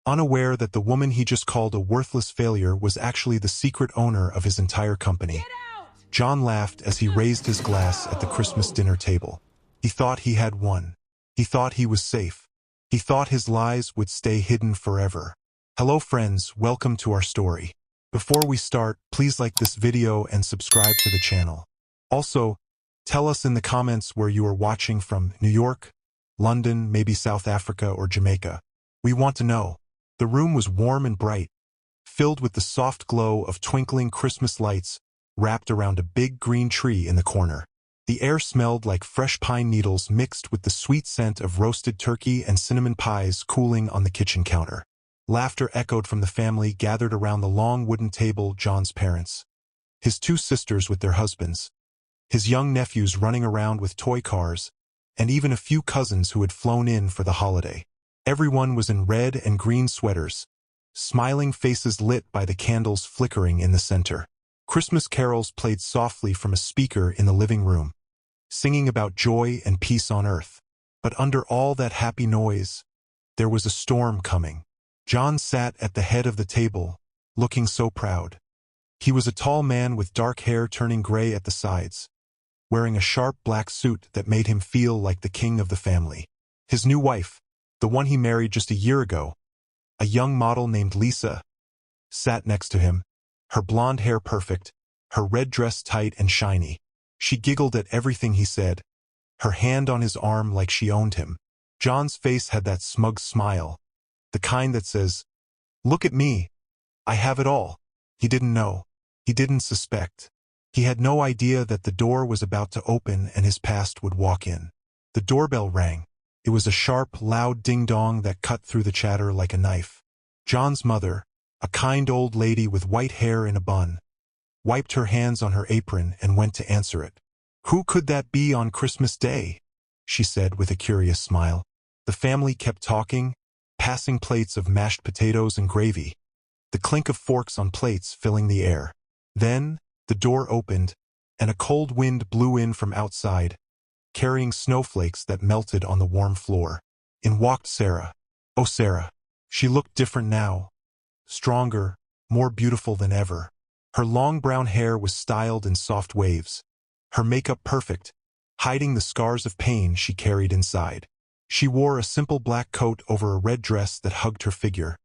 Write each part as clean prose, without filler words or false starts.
unaware that the woman he just called a worthless failure was actually the secret owner of his entire company. John laughed as he raised his glass at the Christmas dinner table. He thought he had won. He thought he was safe. He thought his lies would stay hidden forever. Hello friends, welcome to our story. Before we start, please like this video and subscribe to the channel. Also, tell us in the comments where you are watching from: New York, London, maybe South Africa or Jamaica. We want to know. The room was warm and bright, filled with the soft glow of twinkling Christmas lights wrapped around a big green tree in the corner. The air smelled like fresh pine needles mixed with the sweet scent of roasted turkey and cinnamon pies cooling on the kitchen counter. Laughter echoed from the family gathered around the long wooden table: John's parents, his two sisters with their husbands, his young nephews running around with toy cars, and even a few cousins who had flown in for the holiday. Everyone was in red and green sweaters, smiling faces lit by the candles flickering in the center. Christmas carols played softly from a speaker in the living room, singing about joy and peace on earth. But under all that happy noise, there was a storm coming. John sat at the head of the table, looking so proud. He was a tall man with dark hair turning gray at the sides, wearing a sharp black suit that made him feel like the king of the family. His new wife, the one he married just a year ago, a young model named Lisa, sat next to him, her blonde hair perfect, her red dress tight and shiny. She giggled at everything he said, her hand on his arm like she owned him. John's face had that smug smile, the kind that says, "Look at me. I have it all." He didn't know. He didn't suspect. He had no idea that the door was about to open and his past would walk in. The doorbell rang. It was a sharp, loud ding-dong that cut through the chatter like a knife. John's mother, a kind old lady with white hair in a bun, wiped her hands on her apron and went to answer it. "Who could that be on Christmas Day?" she said with a curious smile. The family kept talking, passing plates of mashed potatoes and gravy, the clink of forks on plates filling the air. Then, the door opened, and a cold wind blew in from outside, carrying snowflakes that melted on the warm floor. In walked Sarah. Oh, Sarah. She looked different now. Stronger, more beautiful than ever. Her long brown hair was styled in soft waves, her makeup perfect, hiding the scars of pain she carried inside. She wore a simple black coat over a red dress that hugged her figure,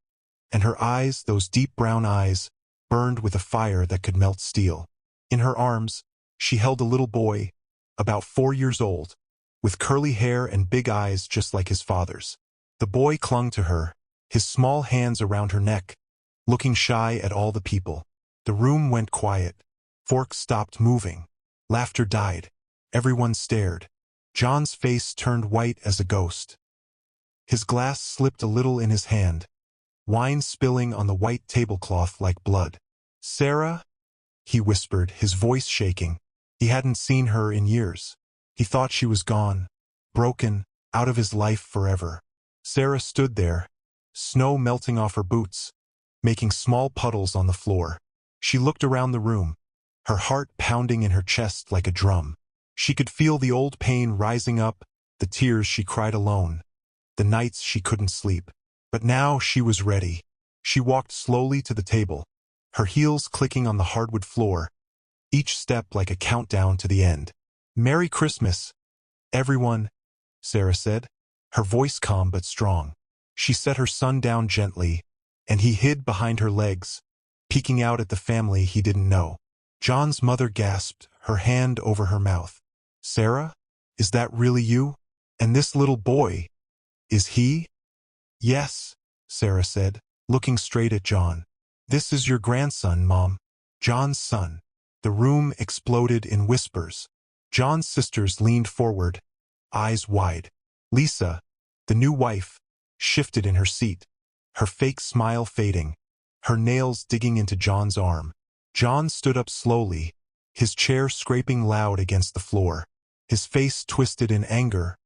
and her eyes, those deep brown eyes, burned with a fire that could melt steel. In her arms, she held a little boy, about 4 years old, with curly hair and big eyes just like his father's. The boy clung to her, his small hands around her neck, looking shy at all the people. The room went quiet. Forks stopped moving. Laughter died. Everyone stared. John's face turned white as a ghost. His glass slipped a little in his hand, wine spilling on the white tablecloth like blood. "Sarah?" he whispered, his voice shaking. He hadn't seen her in years. He thought she was gone, broken, out of his life forever. Sarah stood there, snow melting off her boots, making small puddles on the floor. She looked around the room, her heart pounding in her chest like a drum. She could feel the old pain rising up, the tears she cried alone, the nights she couldn't sleep. But now she was ready. She walked slowly to the table, her heels clicking on the hardwood floor, each step like a countdown to the end. "Merry Christmas, everyone," Sarah said, her voice calm but strong. She set her son down gently, and he hid behind her legs, peeking out at the family he didn't know. John's mother gasped, her hand over her mouth. "Sarah, is that really you? And this little boy, is he?" "Yes," Sarah said, looking straight at John. "This is your grandson, Mom." John's son. The room exploded in whispers. John's sisters leaned forward, eyes wide. Lisa, the new wife, shifted in her seat, her fake smile fading, her nails digging into John's arm. John stood up slowly, his chair scraping loud against the floor, his face twisted in anger,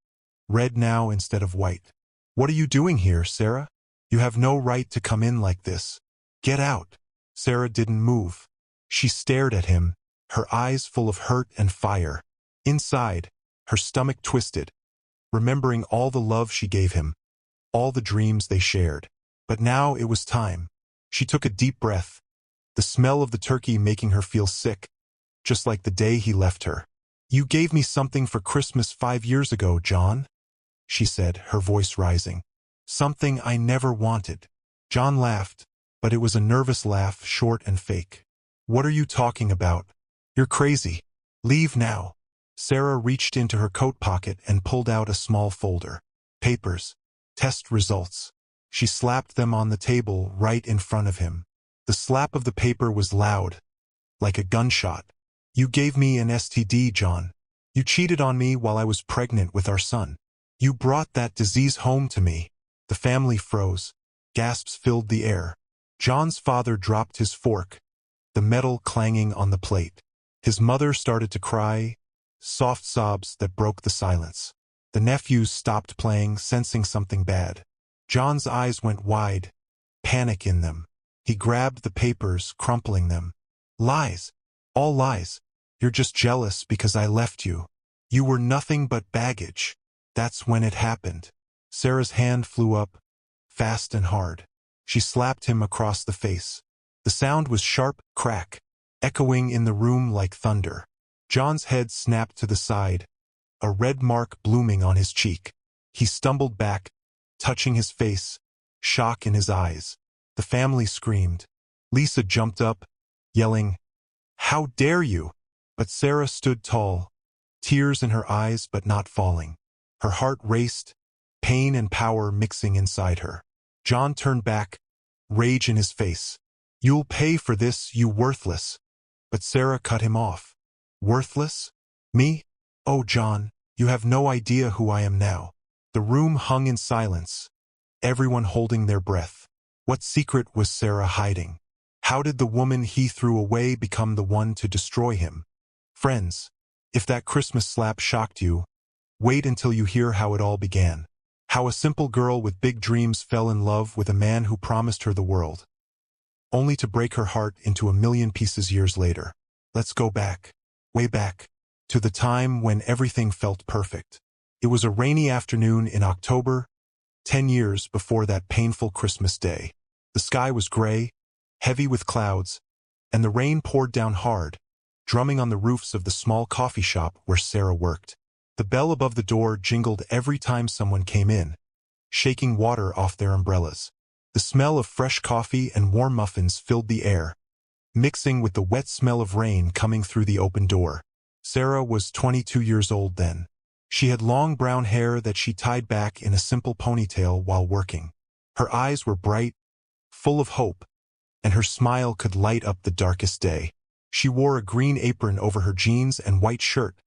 red now instead of white. "What are you doing here, Sarah? You have no right to come in like this. Get out." Sarah didn't move. She stared at him, her eyes full of hurt and fire. Inside, her stomach twisted, remembering all the love she gave him, all the dreams they shared. But now it was time. She took a deep breath, the smell of the turkey making her feel sick, just like the day he left her. "You gave me something for Christmas 5 years ago, John," she said, her voice rising. "Something I never wanted." John laughed, but it was a nervous laugh, short and fake. "What are you talking about? You're crazy. Leave now." Sarah reached into her coat pocket and pulled out a small folder. Papers. Test results. She slapped them on the table right in front of him. The slap of the paper was loud, like a gunshot. "You gave me an STD, John. You cheated on me while I was pregnant with our son. You brought that disease home to me." The family froze. Gasps filled the air. John's father dropped his fork, the metal clanging on the plate. His mother started to cry, soft sobs that broke the silence. The nephews stopped playing, sensing something bad. John's eyes went wide, panic in them. He grabbed the papers, crumpling them. "Lies. All lies. You're just jealous because I left you. You were nothing but baggage." That's when it happened. Sarah's hand flew up, fast and hard. She slapped him across the face. The sound was sharp, crack, echoing in the room like thunder. John's head snapped to the side, a red mark blooming on his cheek. He stumbled back, touching his face, shock in his eyes. The family screamed. Lisa jumped up, yelling, "How dare you!" But Sarah stood tall, tears in her eyes but not falling. Her heart raced, pain and power mixing inside her. John turned back, rage in his face. "You'll pay for this, you worthless." But Sarah cut him off. "Worthless? Me? Oh, John, you have no idea who I am now." The room hung in silence, everyone holding their breath. What secret was Sarah hiding? How did the woman he threw away become the one to destroy him? Friends, if that Christmas slap shocked you, wait until you hear how it all began. How a simple girl with big dreams fell in love with a man who promised her the world, only to break her heart into a million pieces years later. Let's go back, way back, to the time when everything felt perfect. It was a rainy afternoon in October, 10 years before that painful Christmas day. The sky was gray, heavy with clouds, and the rain poured down hard, drumming on the roofs of the small coffee shop where Sarah worked. The bell above the door jingled every time someone came in, shaking water off their umbrellas. The smell of fresh coffee and warm muffins filled the air, mixing with the wet smell of rain coming through the open door. Sarah was 22 years old then. She had long brown hair that she tied back in a simple ponytail while working. Her eyes were bright, full of hope, and her smile could light up the darkest day. She wore a green apron over her jeans and white shirt,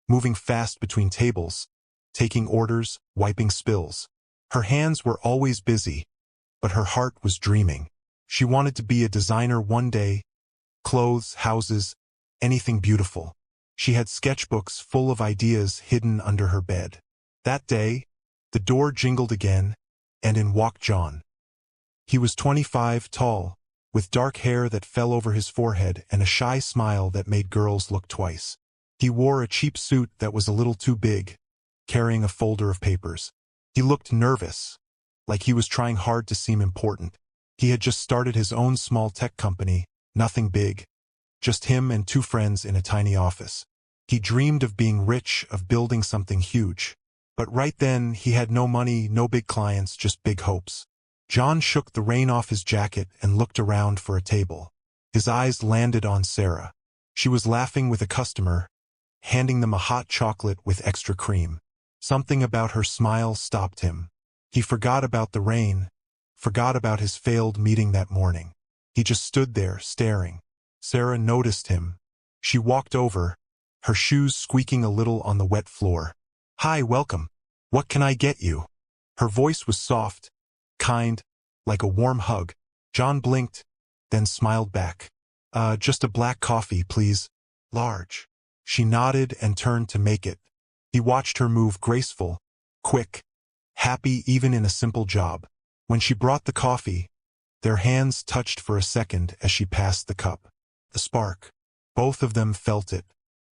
moving fast between tables, taking orders, wiping spills. Her hands were always busy, but her heart was dreaming. She wanted to be a designer one day, clothes, houses, anything beautiful. She had sketchbooks full of ideas hidden under her bed. That day, the door jingled again, and in walked John. He was 25, tall, with dark hair that fell over his forehead and a shy smile that made girls look twice. He wore a cheap suit that was a little too big, carrying a folder of papers. He looked nervous, like he was trying hard to seem important. He had just started his own small tech company, nothing big, just him and two friends in a tiny office. He dreamed of being rich, of building something huge. But right then, he had no money, no big clients, just big hopes. John shook the rain off his jacket and looked around for a table. His eyes landed on Sarah. She was laughing with a customer, handing them a hot chocolate with extra cream. Something about her smile stopped him. He forgot about the rain, forgot about his failed meeting that morning. He just stood there, staring. Sarah noticed him. She walked over, her shoes squeaking a little on the wet floor. "Hi, welcome. What can I get you?" Her voice was soft, kind, like a warm hug. John blinked, then smiled back. Just a black coffee, please. Large." She nodded and turned to make it. He watched her move, graceful, quick, happy even in a simple job. When she brought the coffee, their hands touched for a second as she passed the cup. The spark. Both of them felt it.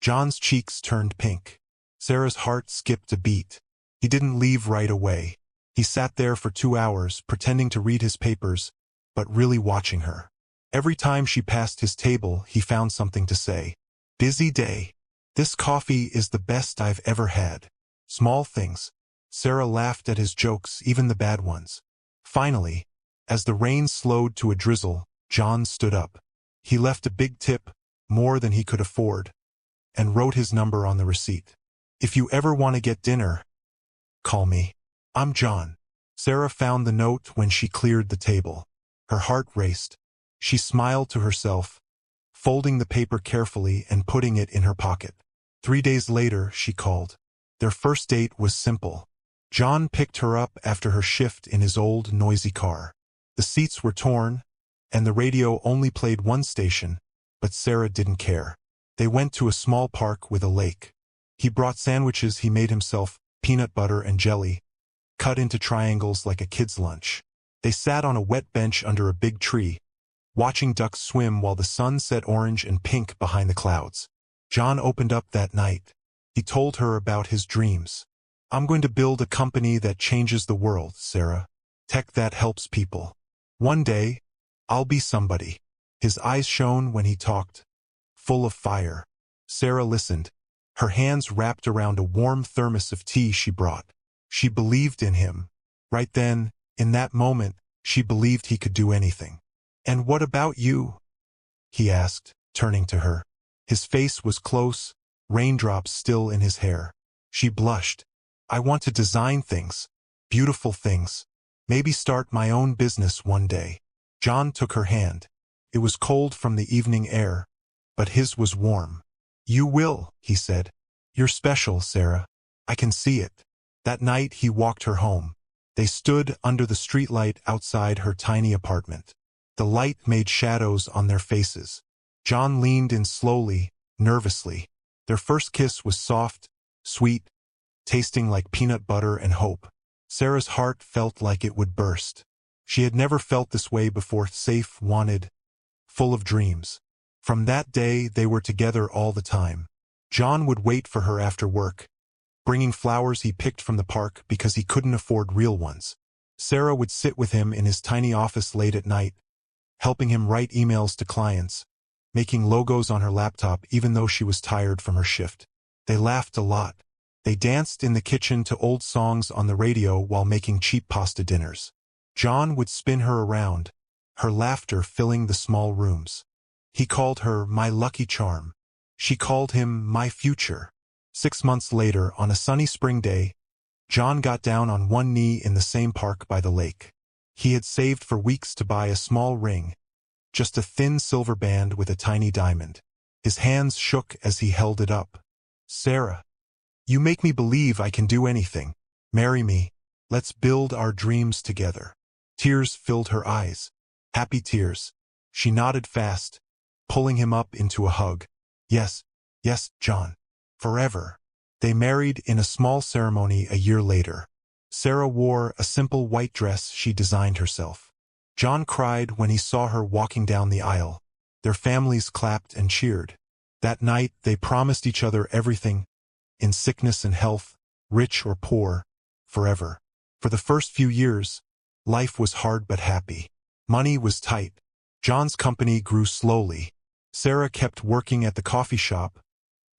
John's cheeks turned pink. Sarah's heart skipped a beat. He didn't leave right away. He sat there for 2 hours, pretending to read his papers, but really watching her. Every time she passed his table, he found something to say. Busy day. This coffee is the best I've ever had. Small things. Sarah laughed at his jokes, even the bad ones. Finally, as the rain slowed to a drizzle, John stood up. He left a big tip, more than he could afford, and wrote his number on the receipt. If you ever want to get dinner, call me. I'm John. Sarah found the note when she cleared the table. Her heart raced. She smiled to herself, folding the paper carefully and putting it in her pocket. 3 days later, she called. Their first date was simple. John picked her up after her shift in his old, noisy car. The seats were torn, and the radio only played one station, but Sarah didn't care. They went to a small park with a lake. He brought sandwiches he made himself, peanut butter and jelly, cut into triangles like a kid's lunch. They sat on a wet bench under a big tree, watching ducks swim while the sun set orange and pink behind the clouds. John opened up that night. He told her about his dreams. I'm going to build a company that changes the world, Sarah. Tech that helps people. One day, I'll be somebody. His eyes shone when he talked, full of fire. Sarah listened, her hands wrapped around a warm thermos of tea she brought. She believed in him. Right then, in that moment, she believed he could do anything. And what about you? He asked, turning to her. His face was close, raindrops still in his hair. She blushed. I want to design things, beautiful things. Maybe start my own business one day. John took her hand. It was cold from the evening air, but his was warm. You will, he said. You're special, Sarah. I can see it. That night he walked her home. They stood under the streetlight outside her tiny apartment. The light made shadows on their faces. John leaned in slowly, nervously. Their first kiss was soft, sweet, tasting like peanut butter and hope. Sarah's heart felt like it would burst. She had never felt this way before, safe, wanted, full of dreams. From that day, they were together all the time. John would wait for her after work, bringing flowers he picked from the park because he couldn't afford real ones. Sarah would sit with him in his tiny office late at night, helping him write emails to clients, making logos on her laptop even though she was tired from her shift. They laughed a lot. They danced in the kitchen to old songs on the radio while making cheap pasta dinners. John would spin her around, her laughter filling the small rooms. He called her my lucky charm. She called him my future. 6 months later, on a sunny spring day, John got down on one knee in the same park by the lake. He had saved for weeks to buy a small ring, just a thin silver band with a tiny diamond. His hands shook as he held it up. Sarah, you make me believe I can do anything. Marry me. Let's build our dreams together. Tears filled her eyes. Happy tears. She nodded fast, pulling him up into a hug. Yes, yes, John. Forever. They married in a small ceremony a year later. Sarah wore a simple white dress she designed herself. John cried when he saw her walking down the aisle. Their families clapped and cheered. That night, they promised each other everything, in sickness and health, rich or poor, forever. For the first few years, life was hard but happy. Money was tight. John's company grew slowly. Sarah kept working at the coffee shop,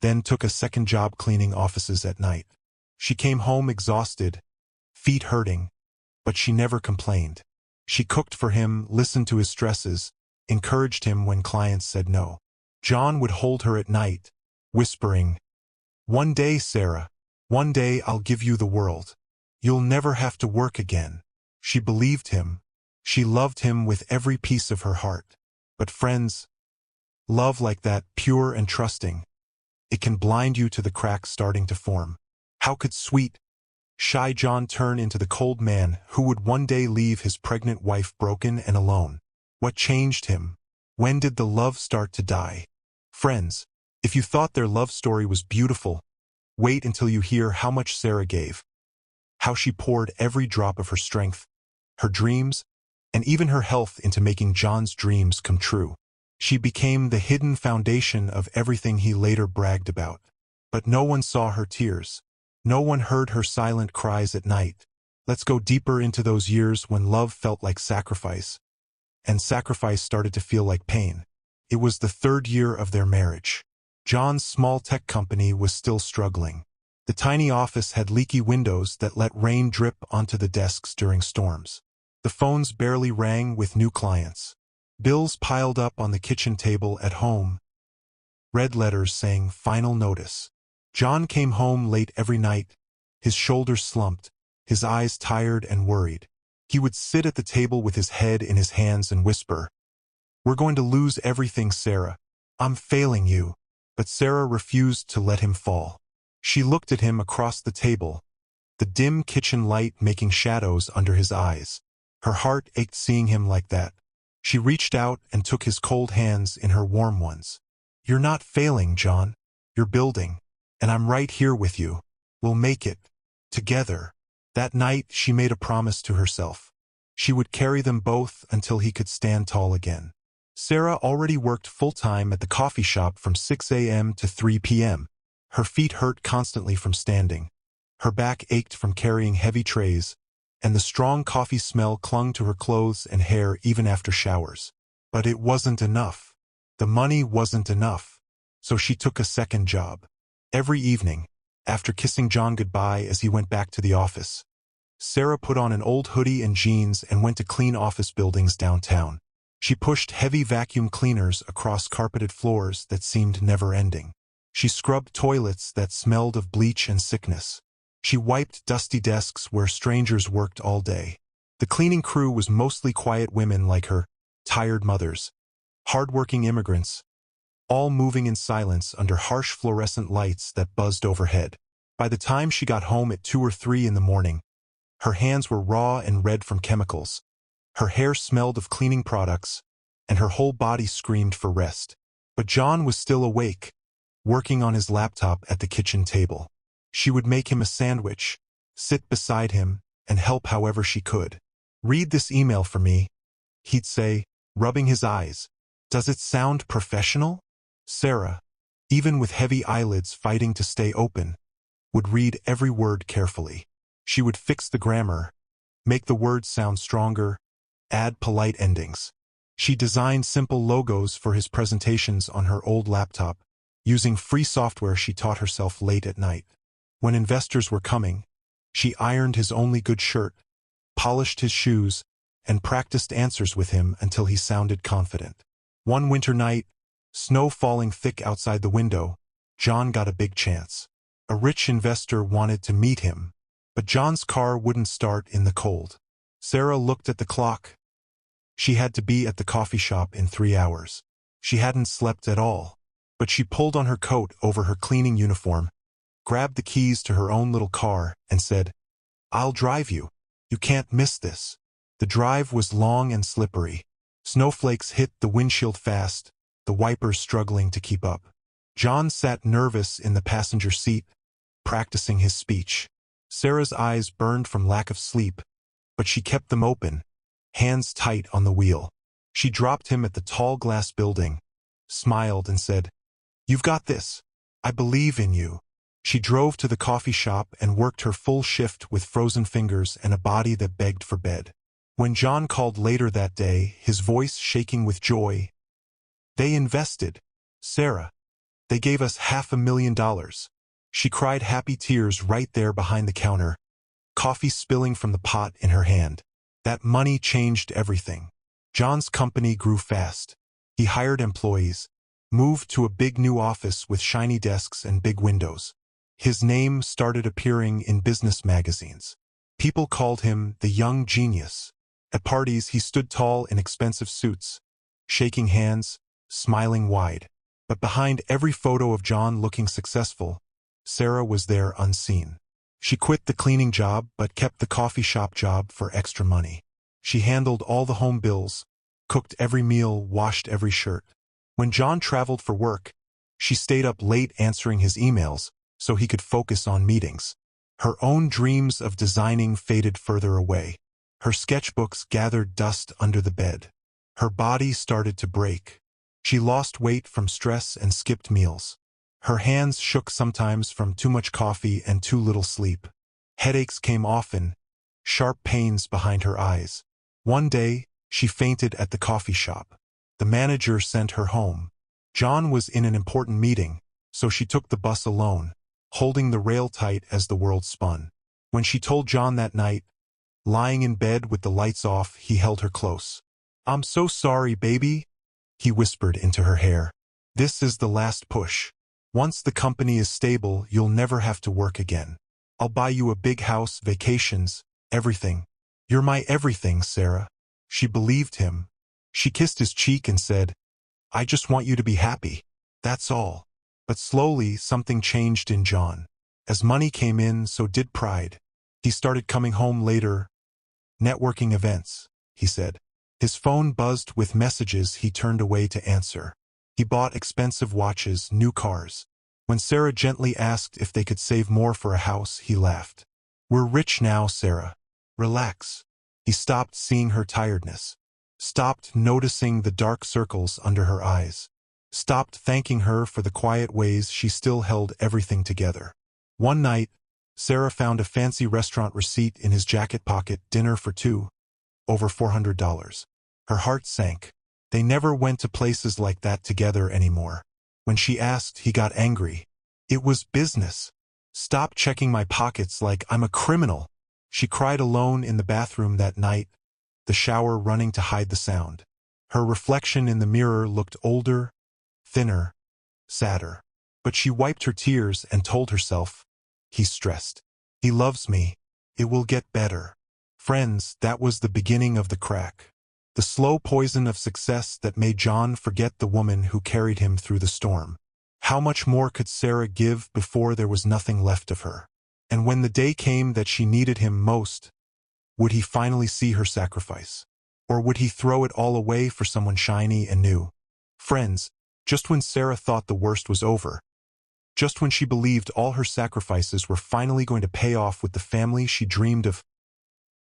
then took a second job cleaning offices at night. She came home exhausted, feet hurting, but she never complained. She cooked for him, listened to his stresses, encouraged him when clients said no. John would hold her at night, whispering, "One day, Sarah, one day I'll give you the world. You'll never have to work again." She believed him. She loved him with every piece of her heart. But friends, love like that, pure and trusting, it can blind you to the cracks starting to form. How could sweet, shy John turn into the cold man who would one day leave his pregnant wife broken and alone? What changed him? When did the love start to die? Friends, if you thought their love story was beautiful, wait until you hear how much Sarah gave. How she poured every drop of her strength, her dreams, and even her health into making John's dreams come true. She became the hidden foundation of everything he later bragged about. But no one saw her tears. No one heard her silent cries at night. Let's go deeper into those years when love felt like sacrifice, and sacrifice started to feel like pain. It was the 3rd year of their marriage. John's small tech company was still struggling. The tiny office had leaky windows that let rain drip onto the desks during storms. The phones barely rang with new clients. Bills piled up on the kitchen table at home. Red letters saying final notice. John came home late every night, his shoulders slumped, his eyes tired and worried. He would sit at the table with his head in his hands and whisper, "We're going to lose everything, Sarah. I'm failing you." But Sarah refused to let him fall. She looked at him across the table, the dim kitchen light making shadows under his eyes. Her heart ached seeing him like that. She reached out and took his cold hands in her warm ones. "You're not failing, John. You're building. And I'm right here with you. We'll make it. Together." That night, she made a promise to herself. She would carry them both until he could stand tall again. Sarah already worked full-time at the coffee shop from 6 a.m. to 3 p.m. Her feet hurt constantly from standing. Her back ached from carrying heavy trays, and the strong coffee smell clung to her clothes and hair even after showers. But it wasn't enough. The money wasn't enough. So she took a second job. Every evening, after kissing John goodbye as he went back to the office, Sarah put on an old hoodie and jeans and went to clean office buildings downtown. She pushed heavy vacuum cleaners across carpeted floors that seemed never-ending. She scrubbed toilets that smelled of bleach and sickness. She wiped dusty desks where strangers worked all day. The cleaning crew was mostly quiet women like her, tired mothers, hard-working immigrants, all moving in silence under harsh fluorescent lights that buzzed overhead. By the time she got home at 2 or 3 in the morning, her hands were raw and red from chemicals. Her hair smelled of cleaning products, and her whole body screamed for rest. But John was still awake, working on his laptop at the kitchen table. She would make him a sandwich, sit beside him, and help however she could. "Read this email for me," he'd say, rubbing his eyes. "Does it sound professional?" Sarah, even with heavy eyelids fighting to stay open, would read every word carefully. She would fix the grammar, make the words sound stronger, add polite endings. She designed simple logos for his presentations on her old laptop, using free software she taught herself late at night. When investors were coming, she ironed his only good shirt, polished his shoes, and practiced answers with him until he sounded confident. One winter night, snow falling thick outside the window, John got a big chance. A rich investor wanted to meet him, but John's car wouldn't start in the cold. Sarah looked at the clock. She had to be at the coffee shop in 3 hours. She hadn't slept at all, but she pulled on her coat over her cleaning uniform, grabbed the keys to her own little car, and said, "I'll drive you. You can't miss this." The drive was long and slippery. Snowflakes hit the windshield fast, the wipers struggling to keep up. John sat nervous in the passenger seat, practicing his speech. Sarah's eyes burned from lack of sleep, but she kept them open, hands tight on the wheel. She dropped him at the tall glass building, smiled and said, "You've got this. I believe in you." She drove to the coffee shop and worked her full shift with frozen fingers and a body that begged for bed. When John called later that day, his voice shaking with joy, "They invested, Sarah. They gave us $500,000. She cried happy tears right there behind the counter, coffee spilling from the pot in her hand. That money changed everything. John's company grew fast. He hired employees, moved to a big new office with shiny desks and big windows. His name started appearing in business magazines. People called him the young genius. At parties, he stood tall in expensive suits, shaking hands, smiling wide. But behind every photo of John looking successful, Sarah was there unseen. She quit the cleaning job but kept the coffee shop job for extra money. She handled all the home bills, cooked every meal, washed every shirt. When John traveled for work, she stayed up late answering his emails so he could focus on meetings. Her own dreams of designing faded further away. Her sketchbooks gathered dust under the bed. Her body started to break. She lost weight from stress and skipped meals. Her hands shook sometimes from too much coffee and too little sleep. Headaches came often, sharp pains behind her eyes. One day, she fainted at the coffee shop. The manager sent her home. John was in an important meeting, so she took the bus alone, holding the rail tight as the world spun. When she told John that night, lying in bed with the lights off, he held her close. "I'm so sorry, baby," he whispered into her hair. "This is the last push. Once the company is stable, you'll never have to work again. I'll buy you a big house, vacations, everything. You're my everything, Sarah." She believed him. She kissed his cheek and said, "I just want you to be happy. That's all." But slowly, something changed in John. As money came in, so did pride. He started coming home later. "Networking events," he said. His phone buzzed with messages he turned away to answer. He bought expensive watches, new cars. When Sarah gently asked if they could save more for a house, he laughed. "We're rich now, Sarah. Relax." He stopped seeing her tiredness. Stopped noticing the dark circles under her eyes. Stopped thanking her for the quiet ways she still held everything together. One night, Sarah found a fancy restaurant receipt in his jacket pocket, dinner for two, over $400. Her heart sank. They never went to places like that together anymore. When she asked, he got angry. "It was business. Stop checking my pockets like I'm a criminal." She cried alone in the bathroom that night, the shower running to hide the sound. Her reflection in the mirror looked older, thinner, sadder. But she wiped her tears and told herself, "He's stressed. He loves me. It will get better." Friends, that was the beginning of the crack. The slow poison of success that made John forget the woman who carried him through the storm. How much more could Sarah give before there was nothing left of her? And when the day came that she needed him most, would he finally see her sacrifice? Or would he throw it all away for someone shiny and new? Friends, just when Sarah thought the worst was over, just when she believed all her sacrifices were finally going to pay off with the family she dreamed of,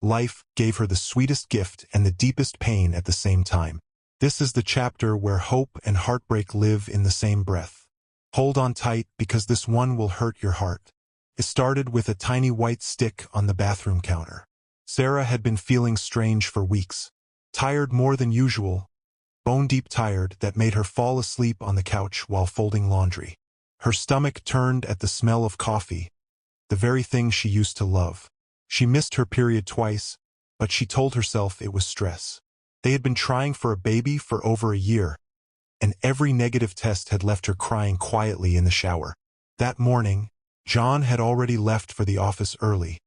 life gave her the sweetest gift and the deepest pain at the same time. This is the chapter where hope and heartbreak live in the same breath. Hold on tight, because this one will hurt your heart. It started with a tiny white stick on the bathroom counter. Sarah had been feeling strange for weeks. Tired more than usual, bone-deep tired, that made her fall asleep on the couch while folding laundry. Her stomach turned at the smell of coffee, the very thing she used to love. She missed her period twice, but she told herself it was stress. They had been trying for a baby for over a year, and every negative test had left her crying quietly in the shower. That morning, John had already left for the office early,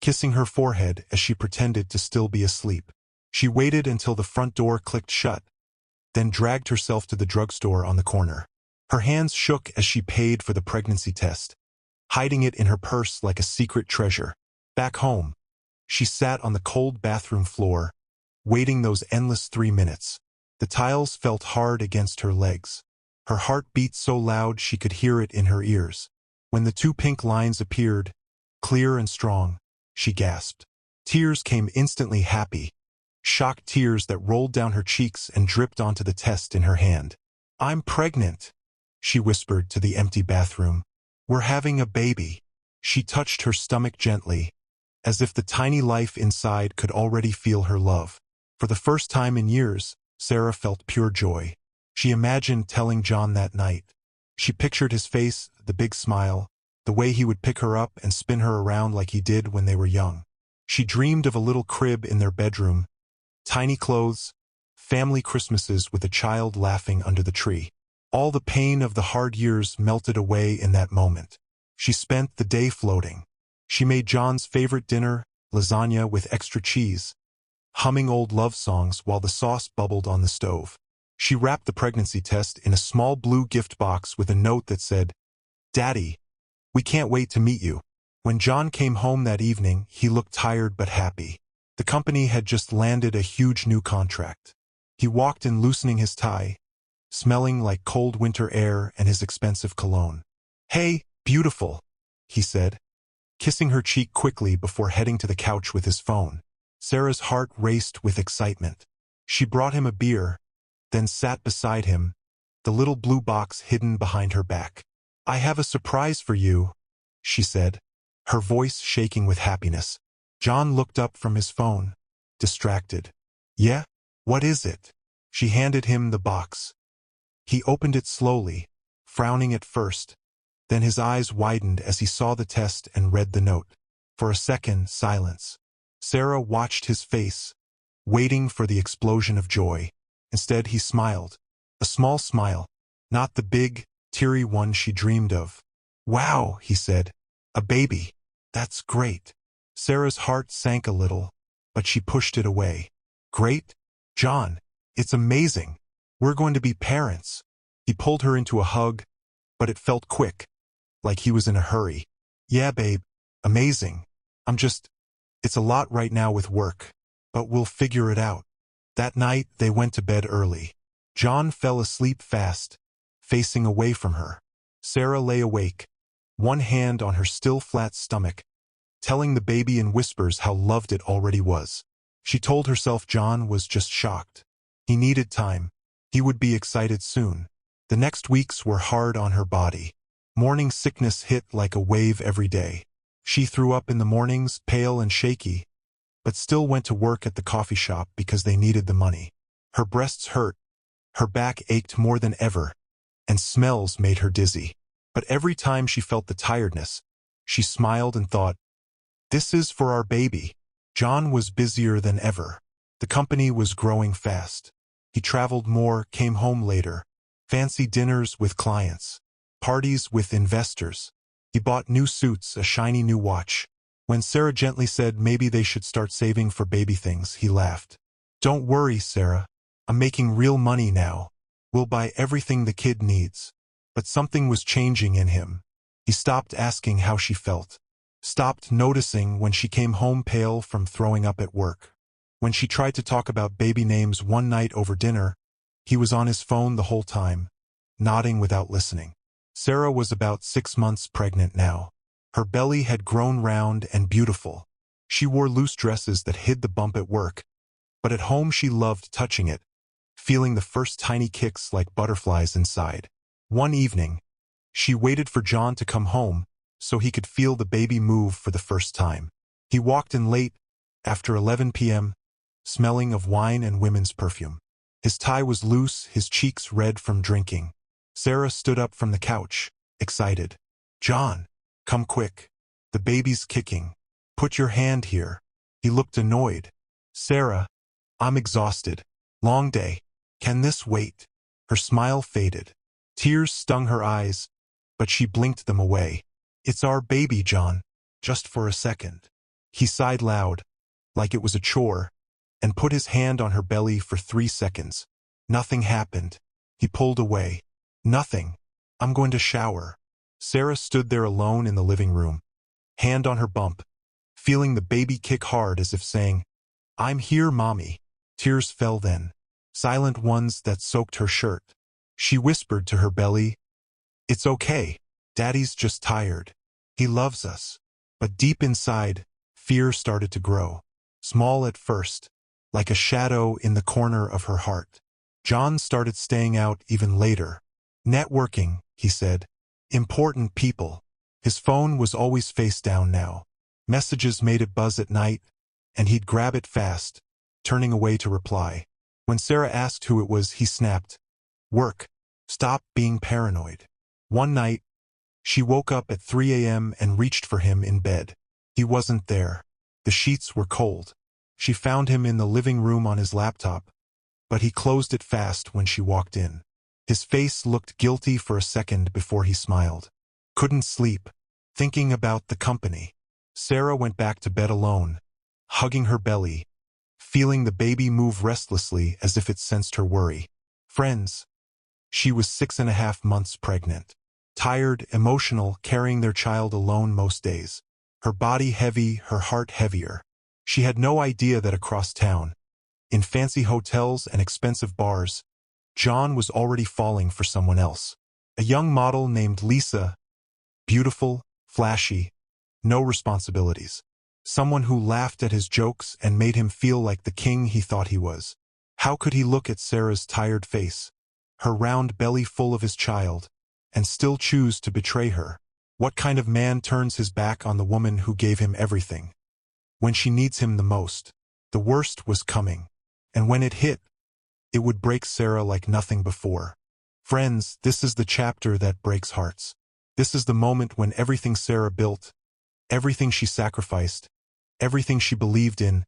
kissing her forehead as she pretended to still be asleep. She waited until the front door clicked shut, then dragged herself to the drugstore on the corner. Her hands shook as she paid for the pregnancy test, hiding it in her purse like a secret treasure. Back home, she sat on the cold bathroom floor, waiting those endless 3 minutes. The tiles felt hard against her legs. Her heart beat so loud she could hear it in her ears. When the 2 pink lines appeared, clear and strong, she gasped. Tears came instantly, happy, shocked tears that rolled down her cheeks and dripped onto the test in her hand. "I'm pregnant," she whispered to the empty bathroom. "We're having a baby." She touched her stomach gently, as if the tiny life inside could already feel her love. For the first time in years, Sarah felt pure joy. She imagined telling John that night. She pictured his face, the big smile, the way he would pick her up and spin her around like he did when they were young. She dreamed of a little crib in their bedroom, tiny clothes, family Christmases with a child laughing under the tree. All the pain of the hard years melted away in that moment. She spent the day floating. She made John's favorite dinner, lasagna with extra cheese, humming old love songs while the sauce bubbled on the stove. She wrapped the pregnancy test in a small blue gift box with a note that said, "Daddy, we can't wait to meet you." When John came home that evening, he looked tired but happy. The company had just landed a huge new contract. He walked in loosening his tie, smelling like cold winter air and his expensive cologne. "Hey, beautiful," he said, kissing her cheek quickly before heading to the couch with his phone. Sarah's heart raced with excitement. She brought him a beer, then sat beside him, the little blue box hidden behind her back. "I have a surprise for you," she said, her voice shaking with happiness. John looked up from his phone, distracted. Yeah? What is it? She handed him the box. He opened it slowly, frowning at first. Then his eyes widened as he saw the test and read the note. For a second, silence. Sarah watched his face, waiting for the explosion of joy. Instead, he smiled. A small smile, not the big, teary one she dreamed of. Wow, he said. A baby. That's great. Sarah's heart sank a little, but she pushed it away. Great? John, it's amazing. We're going to be parents. He pulled her into a hug, but it felt quick, like he was in a hurry. Yeah, babe. Amazing. It's a lot right now with work, but we'll figure it out. That night, they went to bed early. John fell asleep fast, facing away from her. Sarah lay awake, one hand on her still flat stomach, telling the baby in whispers how loved it already was. She told herself John was just shocked. He needed time. He would be excited soon. The next weeks were hard on her body. Morning sickness hit like a wave every day. She threw up in the mornings, pale and shaky, but still went to work at the coffee shop because they needed the money. Her breasts hurt, her back ached more than ever, and smells made her dizzy. But every time she felt the tiredness, she smiled and thought, "This is for our baby." John was busier than ever. The company was growing fast. He traveled more, came home later. Fancy dinners with clients. Parties with investors. He bought new suits, a shiny new watch. When Sarah gently said maybe they should start saving for baby things, he laughed. "Don't worry, Sarah. I'm making real money now. We'll buy everything the kid needs." But something was changing in him. He stopped asking how she felt. Stopped noticing when she came home pale from throwing up at work. When she tried to talk about baby names one night over dinner, he was on his phone the whole time, nodding without listening. Sarah was about 6 months pregnant now. Her belly had grown round and beautiful. She wore loose dresses that hid the bump at work, but at home she loved touching it, feeling the first tiny kicks like butterflies inside. One evening, she waited for John to come home so he could feel the baby move for the first time. He walked in late, after 11 p.m., smelling of wine and women's perfume. His tie was loose, his cheeks red from drinking. Sarah stood up from the couch, excited. "John, come quick. The baby's kicking. Put your hand here." He looked annoyed. "Sarah, I'm exhausted. Long day. Can this wait?" Her smile faded. Tears stung her eyes, but she blinked them away. "It's our baby, John. Just for a second." He sighed loud, like it was a chore, and put his hand on her belly for 3 seconds. Nothing happened. He pulled away. "Nothing. I'm going to shower." Sarah stood there alone in the living room, hand on her bump, feeling the baby kick hard as if saying, "I'm here, Mommy." Tears fell then, silent ones that soaked her shirt. She whispered to her belly, "It's okay. Daddy's just tired. He loves us." But deep inside, fear started to grow. Small at first, like a shadow in the corner of her heart. John started staying out even later. "Networking," he said. "Important people." His phone was always face down now. Messages made it buzz at night, and he'd grab it fast, turning away to reply. When Sarah asked who it was, he snapped, "Work. Stop being paranoid." One night, she woke up at 3 a.m. and reached for him in bed. He wasn't there. The sheets were cold. She found him in the living room on his laptop, but he closed it fast when she walked in. His face looked guilty for a second before he smiled. Couldn't sleep, thinking about the company. Sarah went back to bed alone, hugging her belly, feeling the baby move restlessly as if it sensed her worry. Friends. She was 6.5 months pregnant. Tired, emotional, carrying their child alone most days. Her body heavy, her heart heavier. She had no idea that across town, in fancy hotels and expensive bars, John was already falling for someone else. A young model named Lisa, beautiful, flashy, no responsibilities. Someone who laughed at his jokes and made him feel like the king he thought he was. How could he look at Sarah's tired face, her round belly full of his child, and still choose to betray her? What kind of man turns his back on the woman who gave him everything? when she needs him the most. The worst was coming. And when it hit, it would break Sarah like nothing before. Friends, this is the chapter that breaks hearts. This is the moment when everything Sarah built, everything she sacrificed, everything she believed in,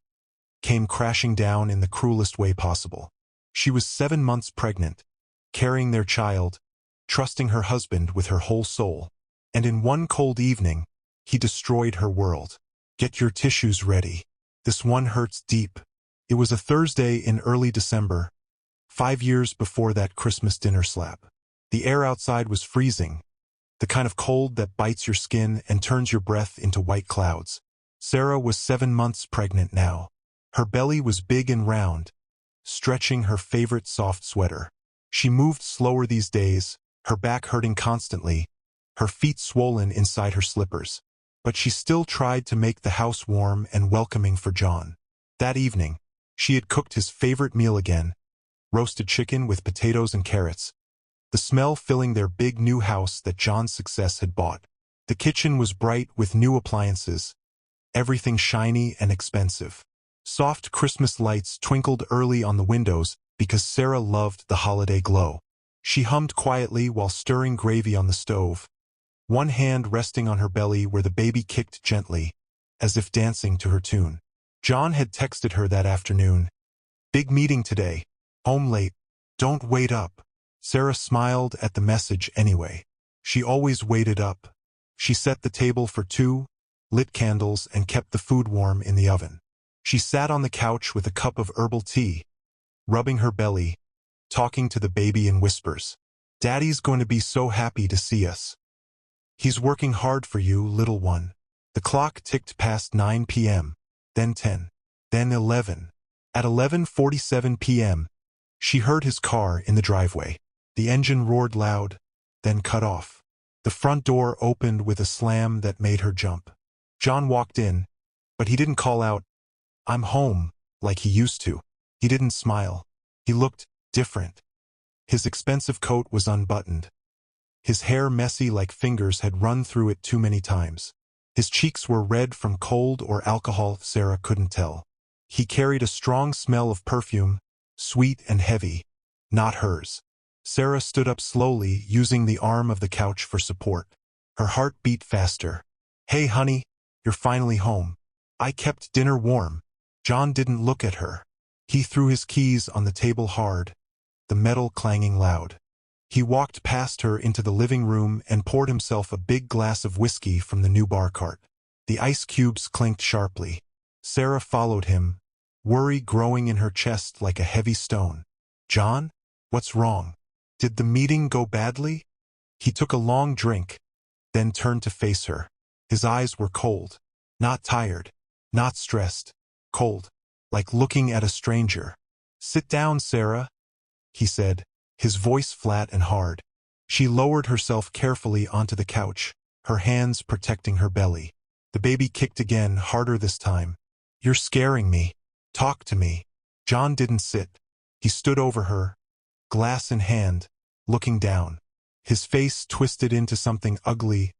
came crashing down in the cruelest way possible. She was 7 months pregnant, carrying their child, trusting her husband with her whole soul. And in one cold evening, he destroyed her world. Get your tissues ready. This one hurts deep. It was a Thursday in early December, 5 years before that Christmas dinner slap. The air outside was freezing, the kind of cold that bites your skin and turns your breath into white clouds. Sarah was 7 months pregnant now. Her belly was big and round, stretching her favorite soft sweater. She moved slower these days, her back hurting constantly, her feet swollen inside her slippers. But she still tried to make the house warm and welcoming for John. That evening, she had cooked his favorite meal again, roasted chicken with potatoes and carrots, the smell filling their big new house that John's success had bought. The kitchen was bright with new appliances, everything shiny and expensive. Soft Christmas lights twinkled early on the windows because Sarah loved the holiday glow. She hummed quietly while stirring gravy on the stove, one hand resting on her belly where the baby kicked gently, as if dancing to her tune. John had texted her that afternoon. "Big meeting today. Home late. Don't wait up." Sarah smiled at the message anyway. She always waited up. She set the table for two, lit candles, and kept the food warm in the oven. She sat on the couch with a cup of herbal tea, rubbing her belly, talking to the baby in whispers. "Daddy's going to be so happy to see us. He's working hard for you, little one." The clock ticked past 9 p.m., then 10, then 11. At 11:47 p.m., she heard his car in the driveway. The engine roared loud, then cut off. The front door opened with a slam that made her jump. John walked in, but he didn't call out, "I'm home," like he used to. He didn't smile. He looked different. His expensive coat was unbuttoned. His hair messy like fingers had run through it too many times. His cheeks were red from cold or alcohol, Sarah couldn't tell. He carried a strong smell of perfume, sweet and heavy, not hers. Sarah stood up slowly, using the arm of the couch for support. Her heart beat faster. "Hey, honey, you're finally home. I kept dinner warm." John didn't look at her. He threw his keys on the table hard, the metal clanging loud. He walked past her into the living room and poured himself a big glass of whiskey from the new bar cart. The ice cubes clinked sharply. Sarah followed him, worry growing in her chest like a heavy stone. "John, what's wrong? Did the meeting go badly?" He took a long drink, then turned to face her. His eyes were cold, not tired, not stressed, cold, like looking at a stranger. "Sit down, Sarah," he said, his voice flat and hard. She lowered herself carefully onto the couch, her hands protecting her belly. The baby kicked again, harder this time. "You're scaring me. Talk to me." John didn't sit. He stood over her, glass in hand, looking down. His face twisted into something ugly,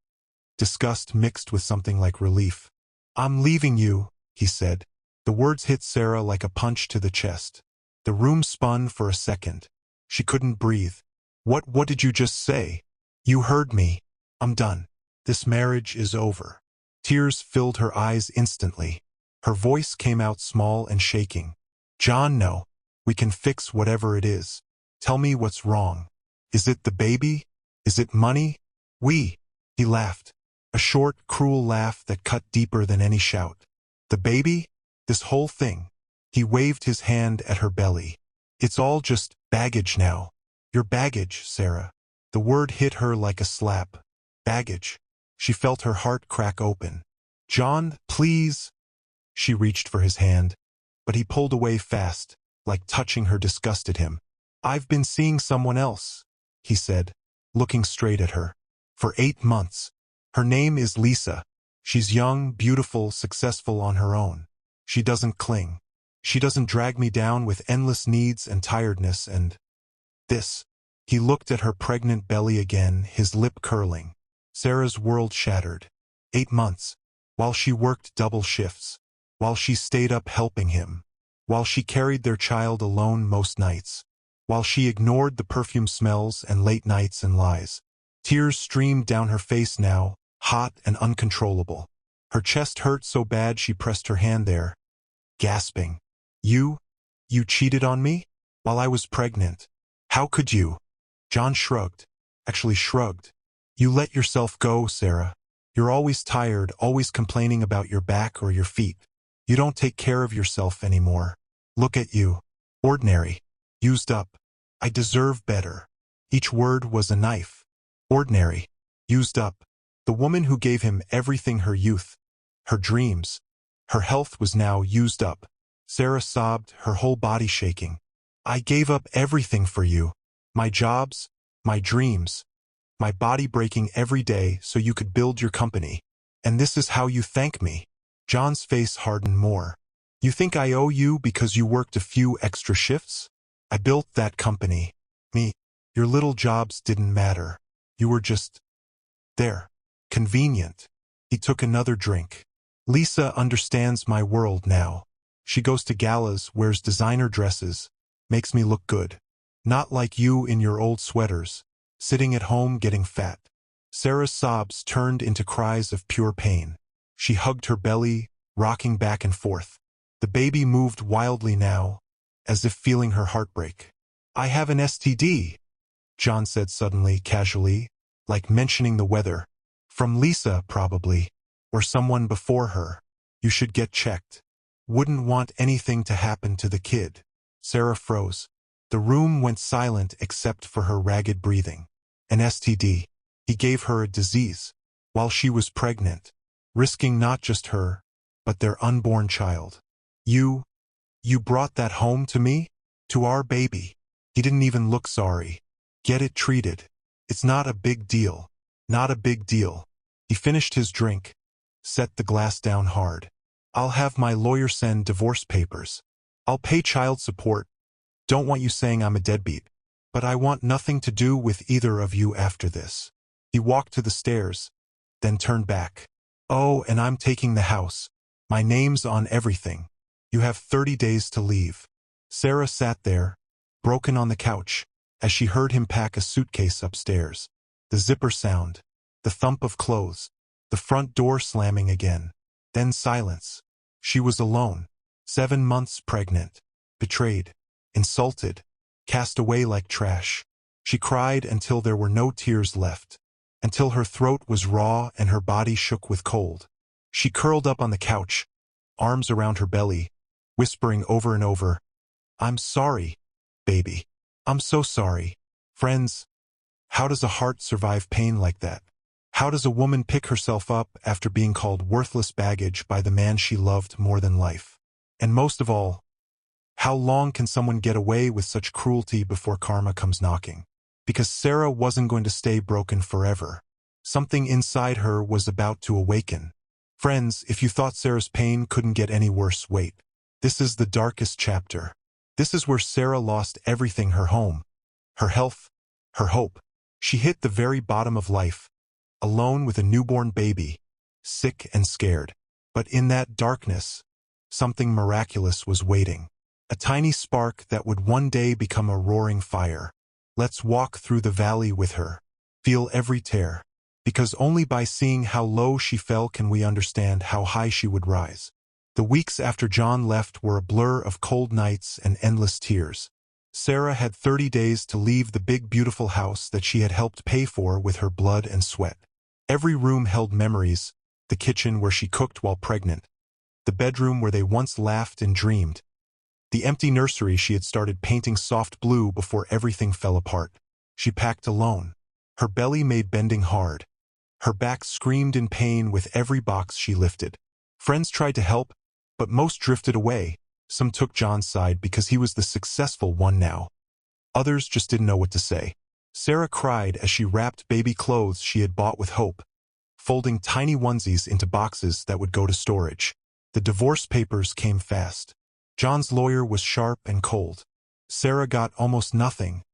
disgust mixed with something like relief. "I'm leaving you," he said. The words hit Sarah like a punch to the chest. The room spun for a second. She couldn't breathe. What did you just say?" "You heard me. I'm done. This marriage is over." Tears filled her eyes instantly. Her voice came out small and shaking. "John, no. We can fix whatever it is. Tell me what's wrong. Is it the baby? Is it money? He laughed. A short, cruel laugh that cut deeper than any shout. "The baby? This whole thing?" He waved his hand at her belly. "It's all just baggage now. Your baggage, Sarah." The word hit her like a slap. Baggage. She felt her heart crack open. "John, please." She reached for his hand, but he pulled away fast, like touching her disgusted him. "I've been seeing someone else," he said, looking straight at her. "For 8 months. Her name is Lisa. She's young, beautiful, successful on her own. She doesn't cling. She doesn't drag me down with endless needs and tiredness and this." He looked at her pregnant belly again, his lip curling. Sarah's world shattered. 8 months, while she worked double shifts. while she stayed up helping him, while she carried their child alone most nights, while she ignored the perfume smells and late nights and lies. Tears streamed down her face now, hot and uncontrollable. Her chest hurt so bad she pressed her hand there, gasping. You cheated on me? While I was pregnant. How could you? John shrugged. Actually shrugged. You let yourself go, Sarah. You're always tired, always complaining about your back or your feet. You don't take care of yourself anymore. Look at you. Ordinary. Used up. I deserve better. Each word was a knife. Ordinary. Used up. The woman who gave him everything, her youth, her dreams, her health, was now used up. Sarah sobbed, her whole body shaking. I gave up everything for you. My jobs, my dreams, my body breaking every day so you could build your company. And this is how you thank me. John's face hardened more. You think I owe you because you worked a few extra shifts? I built that company. Me. Your little jobs didn't matter. You were just there. Convenient. He took another drink. Lisa understands my world now. She goes to galas, wears designer dresses, makes me look good. Not like you in your old sweaters, sitting at home getting fat. Sarah's sobs turned into cries of pure pain. She hugged her belly, rocking back and forth. The baby moved wildly now, as if feeling her heartbreak. I have an STD, John said suddenly, casually, like mentioning the weather. From Lisa, probably, or someone before her. You should get checked. Wouldn't want anything to happen to the kid. Sarah froze. The room went silent except for her ragged breathing. An STD. He gave her a disease, while she was pregnant, risking not just her, but their unborn child. You brought that home to me? To our baby? He didn't even look sorry. Get it treated. It's not a big deal. Not a big deal. He finished his drink, set the glass down hard. I'll have my lawyer send divorce papers. I'll pay child support. Don't want you saying I'm a deadbeat. But I want nothing to do with either of you after this. He walked to the stairs, then turned back. Oh, and I'm taking the house. My name's on everything. You have 30 days to leave. Sarah sat there, broken on the couch, as she heard him pack a suitcase upstairs. The zipper sound, the thump of clothes, the front door slamming again. Then silence. She was alone, 7 months pregnant, betrayed, insulted, cast away like trash. She cried until there were no tears left, until her throat was raw and her body shook with cold. She curled up on the couch, arms around her belly, whispering over and over, I'm sorry, baby. I'm so sorry. Friends, how does a heart survive pain like that? How does a woman pick herself up after being called worthless baggage by the man she loved more than life? And most of all, how long can someone get away with such cruelty before karma comes knocking? Because Sarah wasn't going to stay broken forever. Something inside her was about to awaken. Friends, if you thought Sarah's pain couldn't get any worse, wait. This is the darkest chapter. This is where Sarah lost everything: her home, her health, her hope. She hit the very bottom of life, alone with a newborn baby, sick and scared. But in that darkness, something miraculous was waiting. A tiny spark that would one day become a roaring fire. Let's walk through the valley with her. Feel every tear. Because only by seeing how low she fell can we understand how high she would rise. The weeks after John left were a blur of cold nights and endless tears. Sarah had 30 days to leave the big beautiful house that she had helped pay for with her blood and sweat. Every room held memories: the kitchen where she cooked while pregnant, the bedroom where they once laughed and dreamed, the empty nursery she had started painting soft blue before everything fell apart. She packed alone. Her belly made bending hard. Her back screamed in pain with every box she lifted. Friends tried to help, but most drifted away. Some took John's side because he was the successful one now. Others just didn't know what to say. Sarah cried as she wrapped baby clothes she had bought with hope, folding tiny onesies into boxes that would go to storage. The divorce papers came fast. John's lawyer was sharp and cold. Sarah got almost nothing,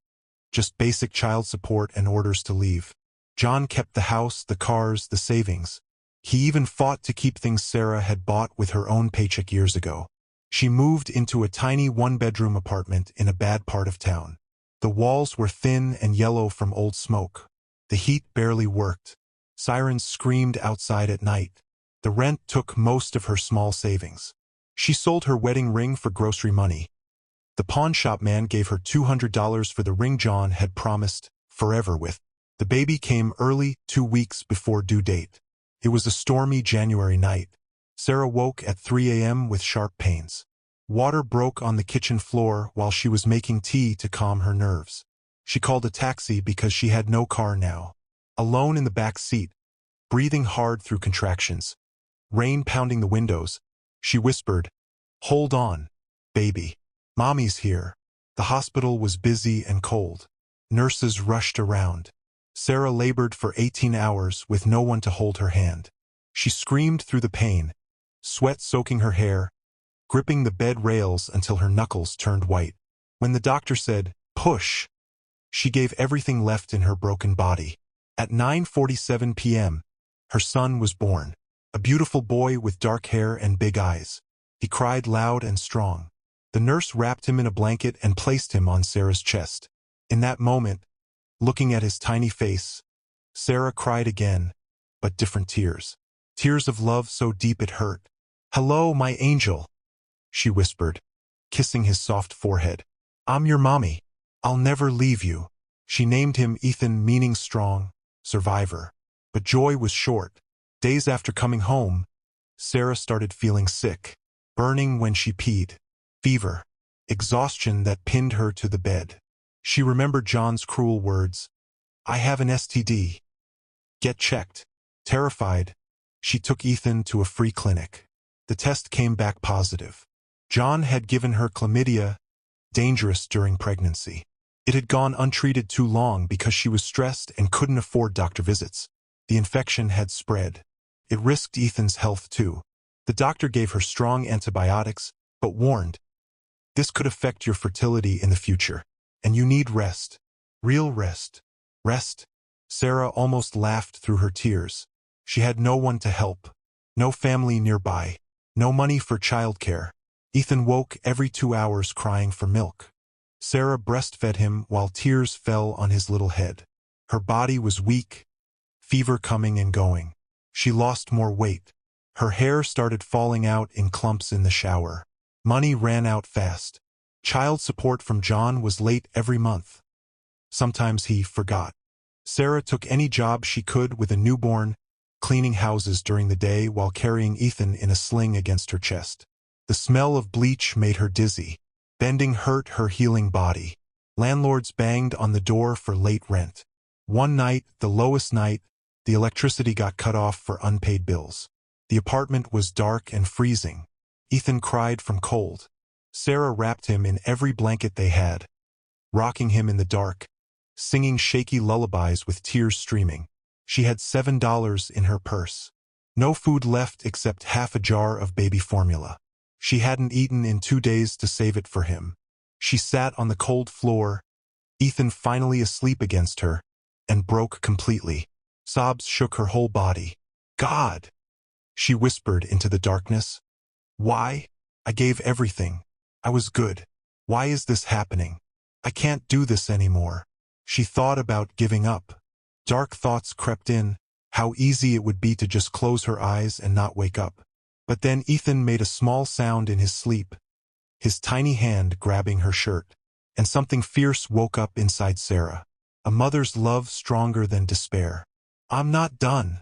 just basic child support and orders to leave. John kept the house, the cars, the savings. He even fought to keep things Sarah had bought with her own paycheck years ago. She moved into a tiny one-bedroom apartment in a bad part of town. The walls were thin and yellow from old smoke. The heat barely worked. Sirens screamed outside at night. The rent took most of her small savings. She sold her wedding ring for grocery money. The pawn shop man gave her $200 for the ring John had promised forever with. The baby came early, 2 weeks before due date. It was a stormy January night. Sarah woke at 3 a.m. with sharp pains. Water broke on the kitchen floor while she was making tea to calm her nerves. She called a taxi because she had no car now. Alone in the back seat, breathing hard through contractions, rain pounding the windows, she whispered, "Hold on, baby. Mommy's here." The hospital was busy and cold. Nurses rushed around. Sarah labored for 18 hours with no one to hold her hand. She screamed through the pain, sweat soaking her hair, gripping the bed rails until her knuckles turned white. When the doctor said, "Push," she gave everything left in her broken body. At 9:47 p.m., her son was born, a beautiful boy with dark hair and big eyes. He cried loud and strong. The nurse wrapped him in a blanket and placed him on Sarah's chest. In that moment, looking at his tiny face, Sarah cried again, but different tears. Tears of love so deep it hurt. "Hello, my angel," she whispered, kissing his soft forehead. "I'm your mommy. I'll never leave you." She named him Ethan, meaning strong, survivor. But joy was short. Days after coming home, Sarah started feeling sick, burning when she peed, fever, exhaustion that pinned her to the bed. She remembered John's cruel words, "I have an STD. Get checked." Terrified, she took Ethan to a free clinic. The test came back positive. John had given her chlamydia, dangerous during pregnancy. It had gone untreated too long because she was stressed and couldn't afford doctor visits. The infection had spread. It risked Ethan's health too. The doctor gave her strong antibiotics, but warned, "This could affect your fertility in the future, and you need rest. Real rest. Rest." Sarah almost laughed through her tears. She had no one to help, no family nearby, no money for childcare. Ethan woke every 2 hours crying for milk. Sarah breastfed him while tears fell on his little head. Her body was weak, fever coming and going. She lost more weight. Her hair started falling out in clumps in the shower. Money ran out fast. Child support from John was late every month. Sometimes he forgot. Sarah took any job she could with a newborn, cleaning houses during the day while carrying Ethan in a sling against her chest. The smell of bleach made her dizzy. Bending hurt her healing body. Landlords banged on the door for late rent. One night, the lowest night, the electricity got cut off for unpaid bills. The apartment was dark and freezing. Ethan cried from cold. Sarah wrapped him in every blanket they had, rocking him in the dark, singing shaky lullabies with tears streaming. She had $7 in her purse. No food left except half a jar of baby formula. She hadn't eaten in 2 days to save it for him. She sat on the cold floor, Ethan finally asleep against her, and broke completely. Sobs shook her whole body. "God!" she whispered into the darkness. "Why? I gave everything. I was good. Why is this happening? I can't do this anymore." She thought about giving up. Dark thoughts crept in, how easy it would be to just close her eyes and not wake up. But then Ethan made a small sound in his sleep, his tiny hand grabbing her shirt, and something fierce woke up inside Sarah. A mother's love stronger than despair. "I'm not done,"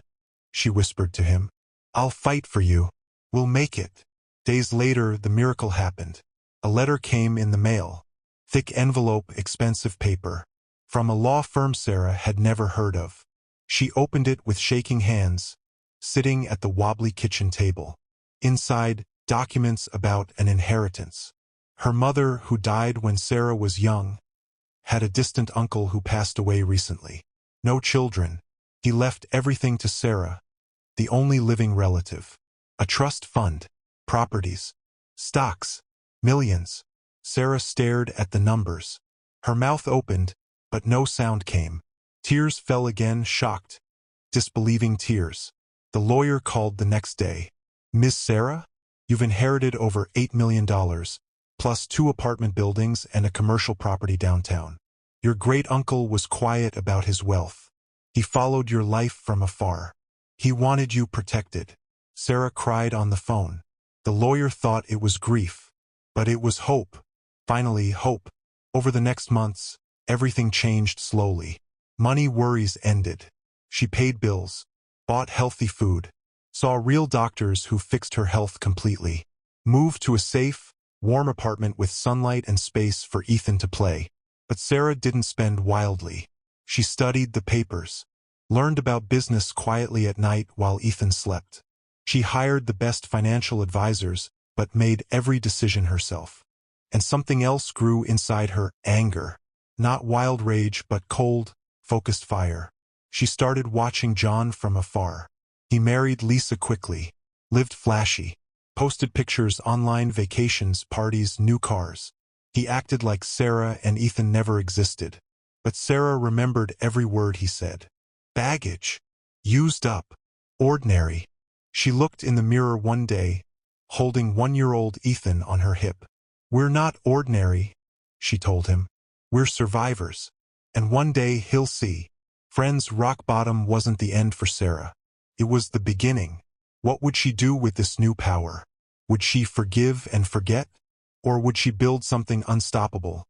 she whispered to him. "I'll fight for you. We'll make it." Days later, the miracle happened. A letter came in the mail. Thick envelope, expensive paper. From a law firm Sarah had never heard of. She opened it with shaking hands, sitting at the wobbly kitchen table. Inside, documents about an inheritance. Her mother, who died when Sarah was young, had a distant uncle who passed away recently. No children. He left everything to Sarah, the only living relative. A trust fund, properties, stocks, millions. Sarah stared at the numbers. Her mouth opened, but no sound came. Tears fell again, shocked, disbelieving tears. The lawyer called the next day. "Miss Sarah? You've inherited over $8 million, plus 2 apartment buildings and a commercial property downtown. Your great-uncle was quiet about his wealth. He followed your life from afar. He wanted you protected." Sarah cried on the phone. The lawyer thought it was grief, but it was hope. Finally, hope. Over the next months, everything changed slowly. Money worries ended. She paid bills, bought healthy food, saw real doctors who fixed her health completely, moved to a safe, warm apartment with sunlight and space for Ethan to play. But Sarah didn't spend wildly. She studied the papers, learned about business quietly at night while Ethan slept. She hired the best financial advisors, but made every decision herself. And something else grew inside her: anger. Not wild rage, but cold, focused fire. She started watching John from afar. He married Lisa quickly, lived flashy, posted pictures online, vacations, parties, new cars. He acted like Sarah and Ethan never existed. But Sarah remembered every word he said. Baggage. Used up. Ordinary. She looked in the mirror one day, holding 1-year-old Ethan on her hip. "We're not ordinary," she told him. "We're survivors. And one day he'll see." Friends, rock bottom wasn't the end for Sarah. It was the beginning. What would she do with this new power? Would she forgive and forget? Or would she build something unstoppable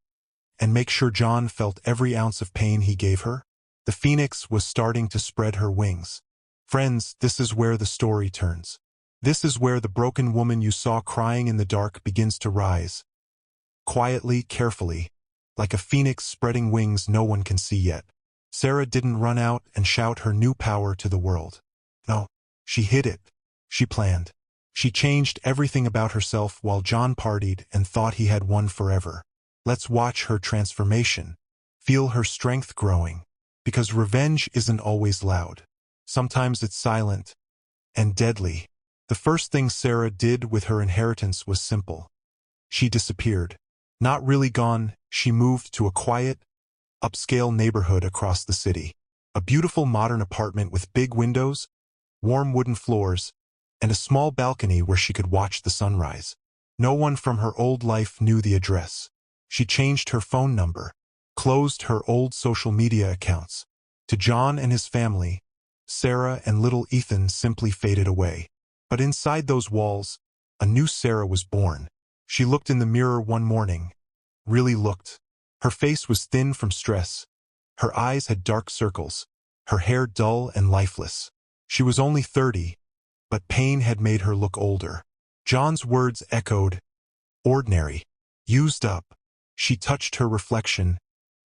and make sure John felt every ounce of pain he gave her? The phoenix was starting to spread her wings. Friends, this is where the story turns. This is where the broken woman you saw crying in the dark begins to rise. Quietly, carefully, like a phoenix spreading wings no one can see yet. Sarah didn't run out and shout her new power to the world. No, she hid it. She planned. She changed everything about herself while John partied and thought he had won forever. Let's watch her transformation. Feel her strength growing. Because revenge isn't always loud. Sometimes it's silent and deadly. The first thing Sarah did with her inheritance was simple. She disappeared. Not really gone, she moved to a quiet, upscale neighborhood across the city. A beautiful modern apartment with big windows, warm wooden floors, and a small balcony where she could watch the sunrise. No one from her old life knew the address. She changed her phone number, closed her old social media accounts. To John and his family, Sarah and little Ethan simply faded away. But inside those walls, a new Sarah was born. She looked in the mirror one morning. Really looked. Her face was thin from stress. Her eyes had dark circles. Her hair dull and lifeless. She was only 30, but pain had made her look older. John's words echoed. Ordinary. Used up. She touched her reflection,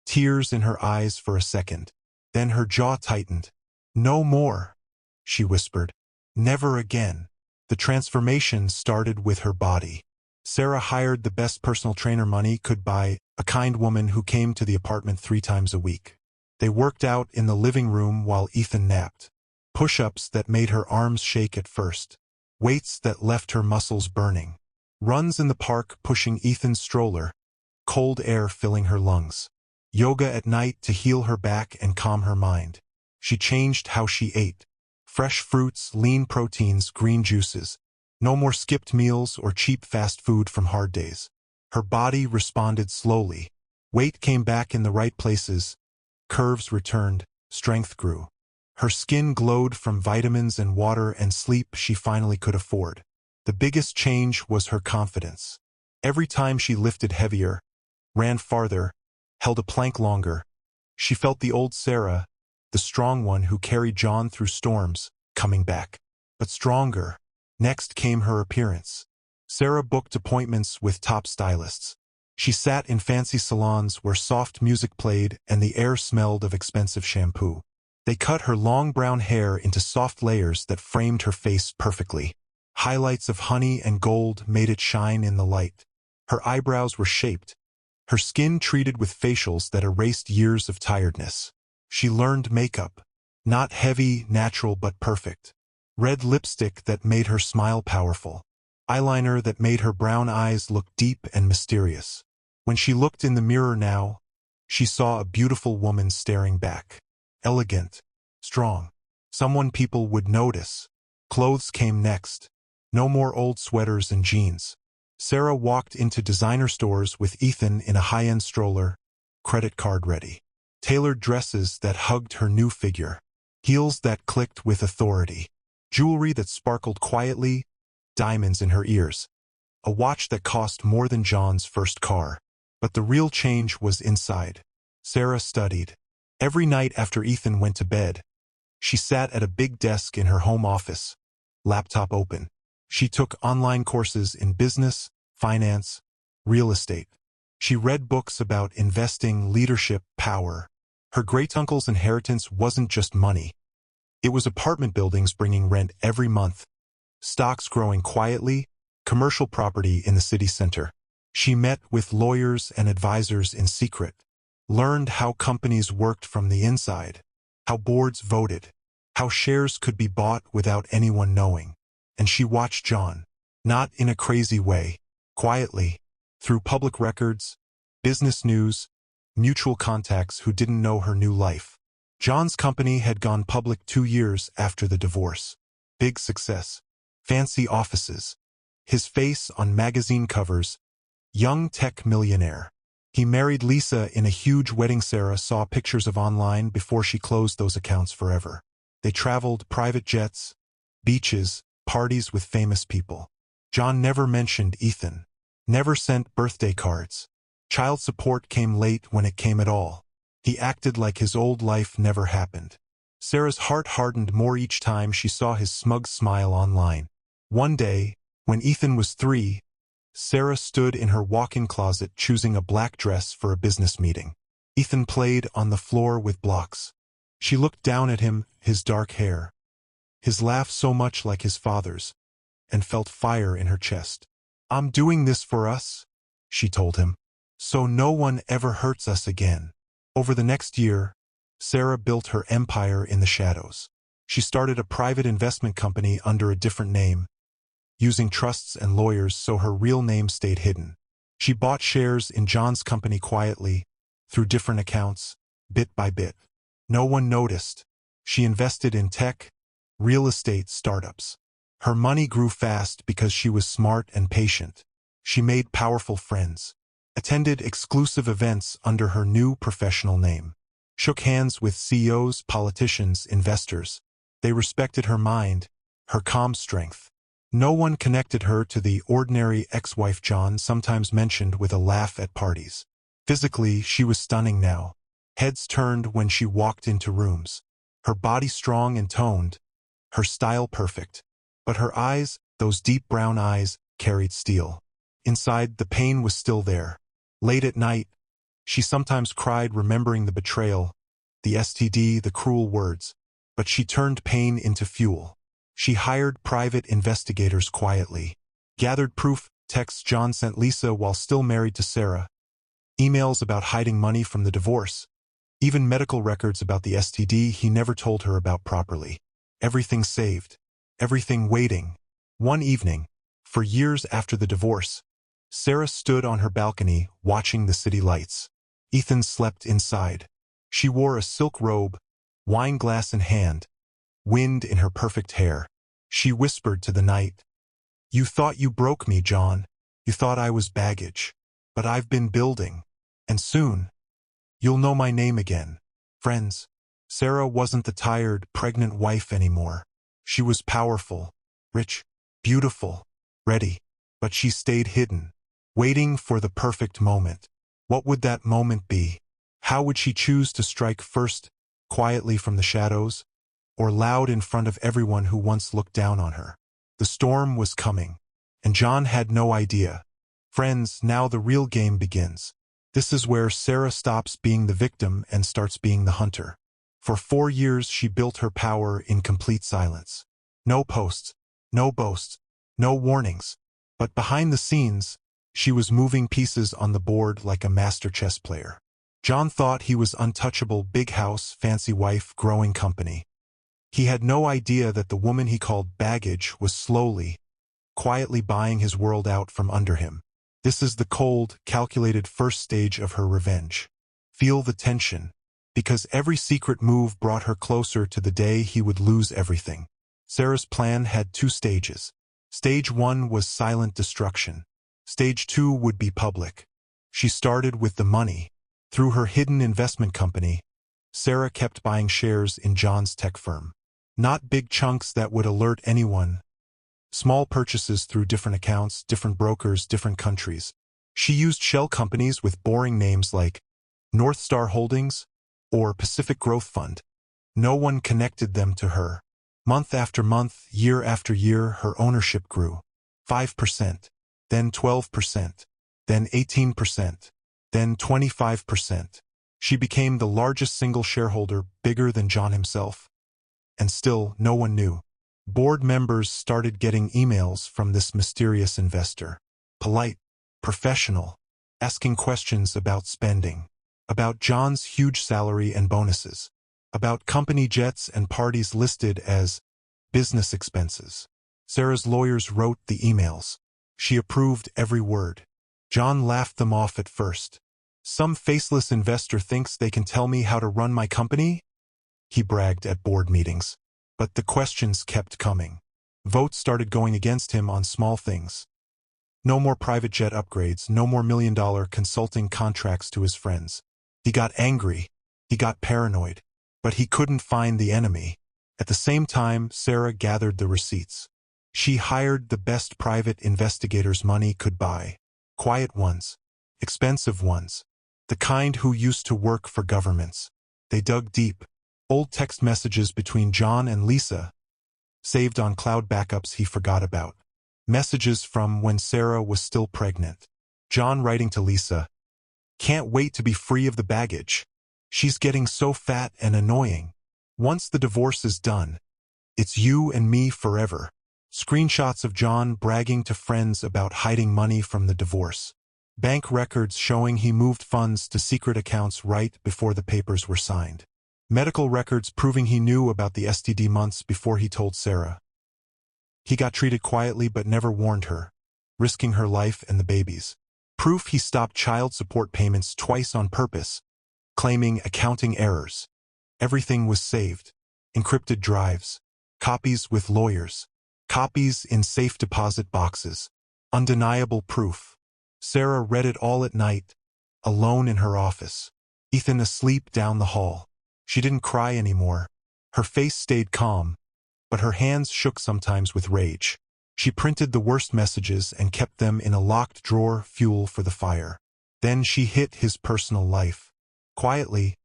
tears in her eyes for a second. Then her jaw tightened. "No more," she whispered. "Never again." The transformation started with her body. Sarah hired the best personal trainer money could buy, a kind woman who came to the apartment 3 times a week. They worked out in the living room while Ethan napped. Push-ups that made her arms shake at first. Weights that left her muscles burning. Runs in the park pushing Ethan's stroller. Cold air filling her lungs. Yoga at night to heal her back and calm her mind. She changed how she ate. Fresh fruits, lean proteins, green juices. No more skipped meals or cheap fast food from hard days. Her body responded slowly. Weight came back in the right places. Curves returned. Strength grew. Her skin glowed from vitamins and water and sleep she finally could afford. The biggest change was her confidence. Every time she lifted heavier, ran farther, held a plank longer, she felt the old Sarah, the strong one who carried John through storms, coming back. But stronger. Next came her appearance. Sarah booked appointments with top stylists. She sat in fancy salons where soft music played and the air smelled of expensive shampoo. They cut her long brown hair into soft layers that framed her face perfectly. Highlights of honey and gold made it shine in the light. Her eyebrows were shaped. Her skin treated with facials that erased years of tiredness. She learned makeup. Not heavy, natural, but perfect. Red lipstick that made her smile powerful. Eyeliner that made her brown eyes look deep and mysterious. When she looked in the mirror now, she saw a beautiful woman staring back. Elegant. Strong. Someone people would notice. Clothes came next. No more old sweaters and jeans. Sarah walked into designer stores with Ethan in a high-end stroller, credit card ready. Tailored dresses that hugged her new figure. Heels that clicked with authority. Jewelry that sparkled quietly, diamonds in her ears. A watch that cost more than John's first car. But the real change was inside. Sarah studied. Every night after Ethan went to bed, she sat at a big desk in her home office, laptop open. She took online courses in business, finance, real estate. She read books about investing, leadership, power. Her great-uncle's inheritance wasn't just money. It was apartment buildings bringing rent every month, stocks growing quietly, commercial property in the city center. She met with lawyers and advisors in secret, learned how companies worked from the inside, how boards voted, how shares could be bought without anyone knowing. And she watched John, not in a crazy way, quietly, through public records, business news, mutual contacts who didn't know her new life. John's company had gone public 2 years after the divorce. Big success. Fancy offices. His face on magazine covers. Young tech millionaire. He married Lisa in a huge wedding Sarah saw pictures of online before she closed those accounts forever. They traveled private jets, beaches, parties with famous people. John never mentioned Ethan. Never sent birthday cards. Child support came late when it came at all. He acted like his old life never happened. Sarah's heart hardened more each time she saw his smug smile online. One day, when Ethan was 3, Sarah stood in her walk-in closet choosing a black dress for a business meeting. Ethan played on the floor with blocks. She looked down at him, his dark hair, his laugh so much like his father's, and felt fire in her chest. "I'm doing this for us," she told him, "so no one ever hurts us again." Over the next year, Sarah built her empire in the shadows. She started a private investment company under a different name, using trusts and lawyers so her real name stayed hidden. She bought shares in John's company quietly, through different accounts, bit by bit. No one noticed. She invested in tech, real estate startups. Her money grew fast because she was smart and patient. She made powerful friends, attended exclusive events under her new professional name, shook hands with CEOs, politicians, investors. They respected her mind, her calm strength. No one connected her to the ordinary ex-wife John sometimes mentioned with a laugh at parties. Physically, she was stunning now. Heads turned when she walked into rooms. Her body strong and toned, her style perfect. But her eyes, those deep brown eyes, carried steel. Inside, the pain was still there. Late at night, she sometimes cried remembering the betrayal, the STD, the cruel words. But she turned pain into fuel. She hired private investigators quietly, gathered proof, texts John sent Lisa while still married to Sarah, emails about hiding money from the divorce, even medical records about the STD he never told her about properly. Everything saved, everything waiting. One evening, for years after the divorce, Sarah stood on her balcony watching the city lights. Ethan slept inside. She wore a silk robe, wine glass in hand, wind in her perfect hair. She whispered to the night, "You thought you broke me, John. You thought I was baggage. But I've been building. And soon, you'll know my name again." Friends, Sarah wasn't the tired, pregnant wife anymore. She was powerful, rich, beautiful, ready. But she stayed hidden, waiting for the perfect moment. What would that moment be? How would she choose to strike first, quietly from the shadows, or loud in front of everyone who once looked down on her? The storm was coming, and John had no idea. Friends, now the real game begins. This is where Sarah stops being the victim and starts being the hunter. For 4 years she built her power in complete silence. No posts, no boasts, no warnings. But behind the scenes, she was moving pieces on the board like a master chess player. John thought he was untouchable, big house, fancy wife, growing company. He had no idea that the woman he called baggage was slowly, quietly buying his world out from under him. This is the cold, calculated first stage of her revenge. Feel the tension, because every secret move brought her closer to the day he would lose everything. Sarah's plan had 2 stages. Stage 1 was silent destruction. Stage 2 would be public. She started with the money. Through her hidden investment company, Sarah kept buying shares in John's tech firm. Not big chunks that would alert anyone. Small purchases through different accounts, different brokers, different countries. She used shell companies with boring names like North Star Holdings or Pacific Growth Fund. No one connected them to her. Month after month, year after year, her ownership grew. 5%, then 12%, then 18%, then 25%. She became the largest single shareholder, bigger than John himself. And still, no one knew. Board members started getting emails from this mysterious investor. Polite, professional, asking questions about spending, about John's huge salary and bonuses, about company jets and parties listed as business expenses. Sarah's lawyers wrote the emails. She approved every word. John laughed them off at first. Some faceless investor thinks they can tell me how to run my company? He bragged at board meetings. But the questions kept coming. Votes started going against him on small things. No more private jet upgrades, no more million-dollar consulting contracts to his friends. He got angry. He got paranoid. But he couldn't find the enemy. At the same time, Sarah gathered the receipts. She hired the best private investigators money could buy. Quiet ones. Expensive ones. The kind who used to work for governments. They dug deep. Old text messages between John and Lisa, saved on cloud backups he forgot about. Messages from when Sarah was still pregnant. John writing to Lisa, "Can't wait to be free of the baggage. She's getting so fat and annoying. Once the divorce is done, it's you and me forever." Screenshots of John bragging to friends about hiding money from the divorce. Bank records showing he moved funds to secret accounts right before the papers were signed. Medical records proving he knew about the STD months before he told Sarah. He got treated quietly but never warned her, risking her life and the baby's. Proof he stopped child support payments twice on purpose, claiming accounting errors. Everything was saved. Encrypted drives. Copies with lawyers. Copies in safe deposit boxes. Undeniable proof. Sarah read it all at night, alone in her office. Ethan asleep down the hall. She didn't cry anymore. Her face stayed calm, but her hands shook sometimes with rage. She printed the worst messages and kept them in a locked drawer, fuel for the fire. Then she hit his personal life. Quietly,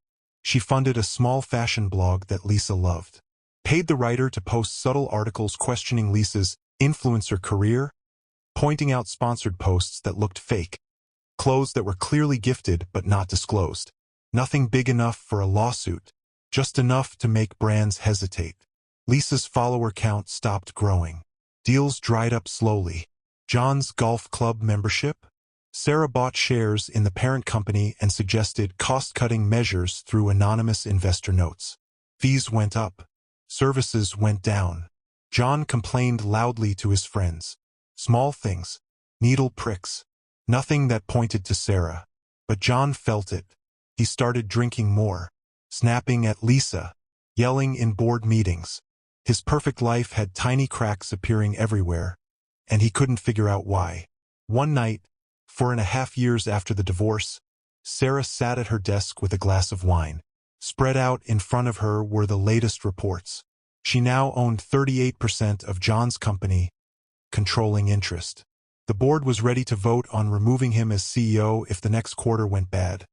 she funded a small fashion blog that Lisa loved. Paid the writer to post subtle articles questioning Lisa's influencer career, pointing out sponsored posts that looked fake, clothes that were clearly gifted but not disclosed. Nothing big enough for a lawsuit, just enough to make brands hesitate. Lisa's follower count stopped growing. Deals dried up slowly. John's golf club membership? Sarah bought shares in the parent company and suggested cost-cutting measures through anonymous investor notes. Fees went up. Services went down. John complained loudly to his friends. Small things. Needle pricks. Nothing that pointed to Sarah. But John felt it. He started drinking more, snapping at Lisa, yelling in board meetings. His perfect life had tiny cracks appearing everywhere, and he couldn't figure out why. One night, 4.5 years after the divorce, Sarah sat at her desk with a glass of wine. Spread out in front of her were the latest reports. She now owned 38% of John's company, controlling interest. The board was ready to vote on removing him as CEO if the next quarter went bad.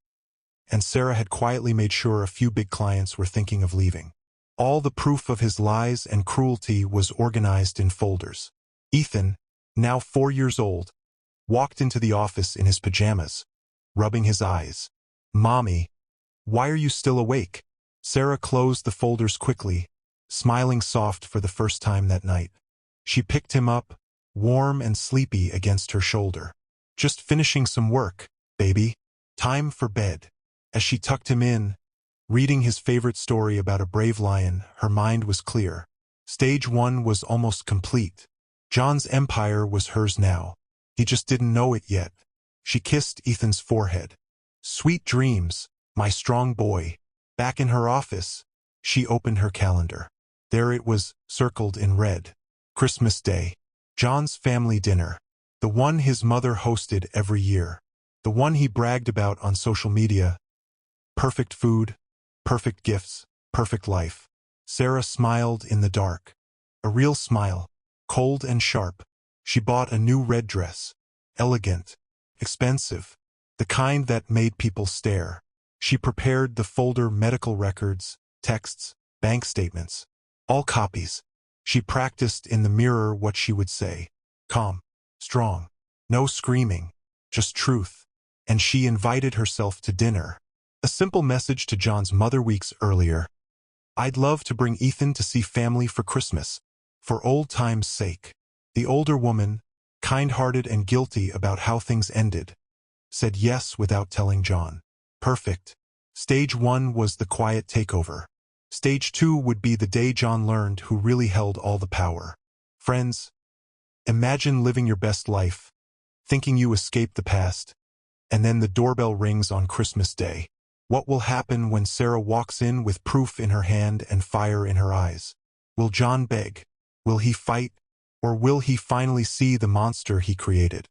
And Sarah had quietly made sure a few big clients were thinking of leaving. All the proof of his lies and cruelty was organized in folders. Ethan, now 4 years old, walked into the office in his pajamas, rubbing his eyes. "Mommy, why are you still awake?" Sarah closed the folders quickly, smiling soft for the first time that night. She picked him up, warm and sleepy against her shoulder. "Just finishing some work, baby. Time for bed." As she tucked him in, reading his favorite story about a brave lion, her mind was clear. Stage 1 was almost complete. John's empire was hers now. He just didn't know it yet. She kissed Ethan's forehead. "Sweet dreams, my strong boy." Back in her office, she opened her calendar. There it was, circled in red. Christmas Day. John's family dinner. The one his mother hosted every year. The one he bragged about on social media. Perfect food, perfect gifts, perfect life. Sarah smiled in the dark. A real smile, cold and sharp. She bought a new red dress. Elegant, expensive, the kind that made people stare. She prepared the folder medical records, texts, bank statements. All copies. She practiced in the mirror what she would say. Calm, strong, no screaming, just truth. And she invited herself to dinner. A simple message to John's mother weeks earlier. I'd love to bring Ethan to see family for Christmas, for old time's sake. The older woman, kind-hearted and guilty about how things ended, said yes without telling John. Perfect. Stage 1 was the quiet takeover. Stage 2 would be the day John learned who really held all the power. Friends, imagine living your best life, thinking you escaped the past, and then the doorbell rings on Christmas Day. What will happen when Sarah walks in with proof in her hand and fire in her eyes? Will John beg? Will he fight? Or will he finally see the monster he created?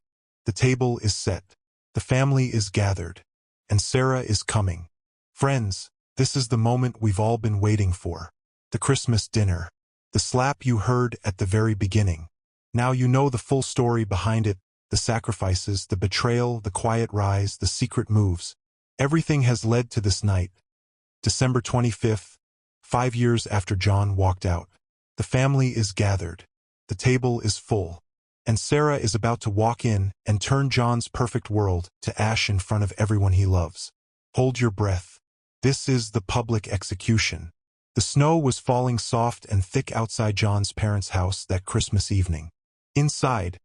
The table is set. The family is gathered. And Sarah is coming. Friends, this is the moment we've all been waiting for. The Christmas dinner. The slap you heard at the very beginning. Now you know the full story behind it, the sacrifices, the betrayal, the quiet rise, the secret moves. Everything has led to this night. December 25th, 5 years after John walked out. The family is gathered. The table is full. And Sarah is about to walk in and turn John's perfect world to ash in front of everyone he loves. Hold your breath. This is the public execution. The snow was falling soft and thick outside John's parents' house that Christmas evening. Inside,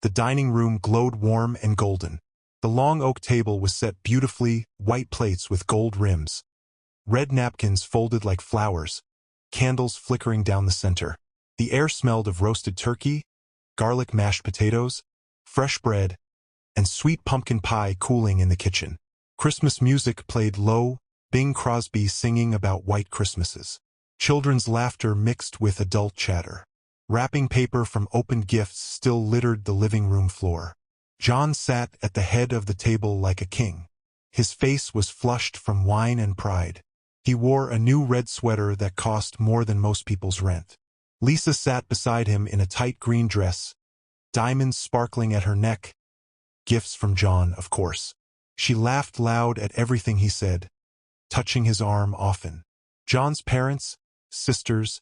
the dining room glowed warm and golden. The long oak table was set beautifully, white plates with gold rims. Red napkins folded like flowers, candles flickering down the center. The air smelled of roasted turkey, garlic mashed potatoes, fresh bread, and sweet pumpkin pie cooling in the kitchen. Christmas music played low, Bing Crosby singing about white Christmases. Children's laughter mixed with adult chatter. Wrapping paper from opened gifts still littered the living room floor. John sat at the head of the table like a king. His face was flushed from wine and pride. He wore a new red sweater that cost more than most people's rent. Lisa sat beside him in a tight green dress, diamonds sparkling at her neck. Gifts from John, of course. She laughed loud at everything he said, touching his arm often. John's parents, sisters,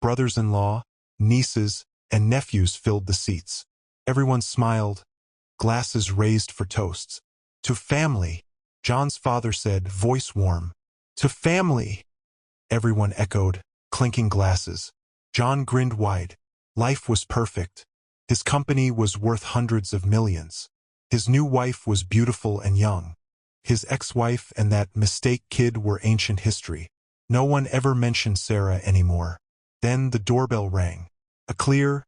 brothers-in-law, nieces, and nephews filled the seats. Everyone smiled, glasses raised for toasts. To family, John's father said, voice warm. To family, everyone echoed, clinking glasses. John grinned wide. Life was perfect. His company was worth hundreds of millions. His new wife was beautiful and young. His ex-wife and that mistake kid were ancient history. No one ever mentioned Sarah anymore. Then the doorbell rang. A clear,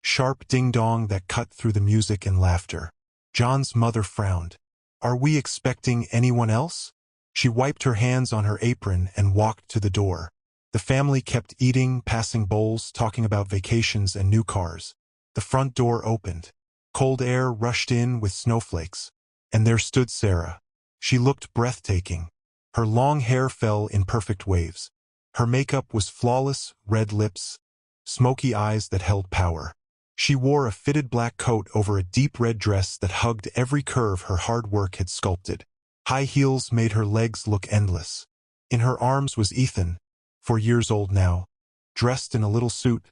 sharp ding-dong that cut through the music and laughter. John's mother frowned. Are we expecting anyone else? She wiped her hands on her apron and walked to the door. The family kept eating, passing bowls, talking about vacations and new cars. The front door opened. Cold air rushed in with snowflakes. And there stood Sarah. She looked breathtaking. Her long hair fell in perfect waves. Her makeup was flawless, red lips, smoky eyes that held power. She wore a fitted black coat over a deep red dress that hugged every curve her hard work had sculpted. High heels made her legs look endless. In her arms was Ethan, 4 years old now, dressed in a little suit,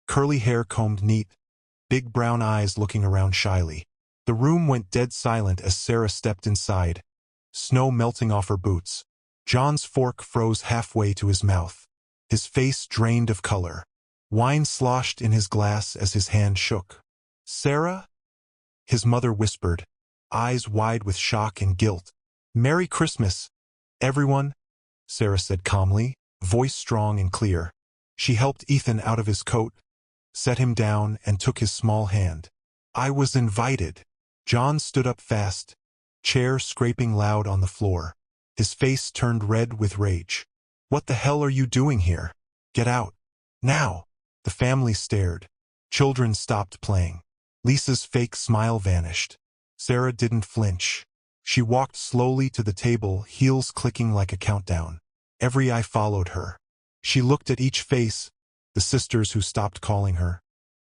curly hair combed neat, big brown eyes looking around shyly. The room went dead silent as Sarah stepped inside, snow melting off her boots. John's fork froze halfway to his mouth. His face drained of color. Wine sloshed in his glass as his hand shook. Sarah? His mother whispered, eyes wide with shock and guilt. Merry Christmas, everyone, Sarah said calmly, voice strong and clear. She helped Ethan out of his coat, set him down, and took his small hand. I was invited. John stood up fast, chair scraping loud on the floor. His face turned red with rage. What the hell are you doing here? Get out. Now. The family stared. Children stopped playing. Lisa's fake smile vanished. Sarah didn't flinch. She walked slowly to the table, heels clicking like a countdown. Every eye followed her. She looked at each face, the sisters who stopped calling her,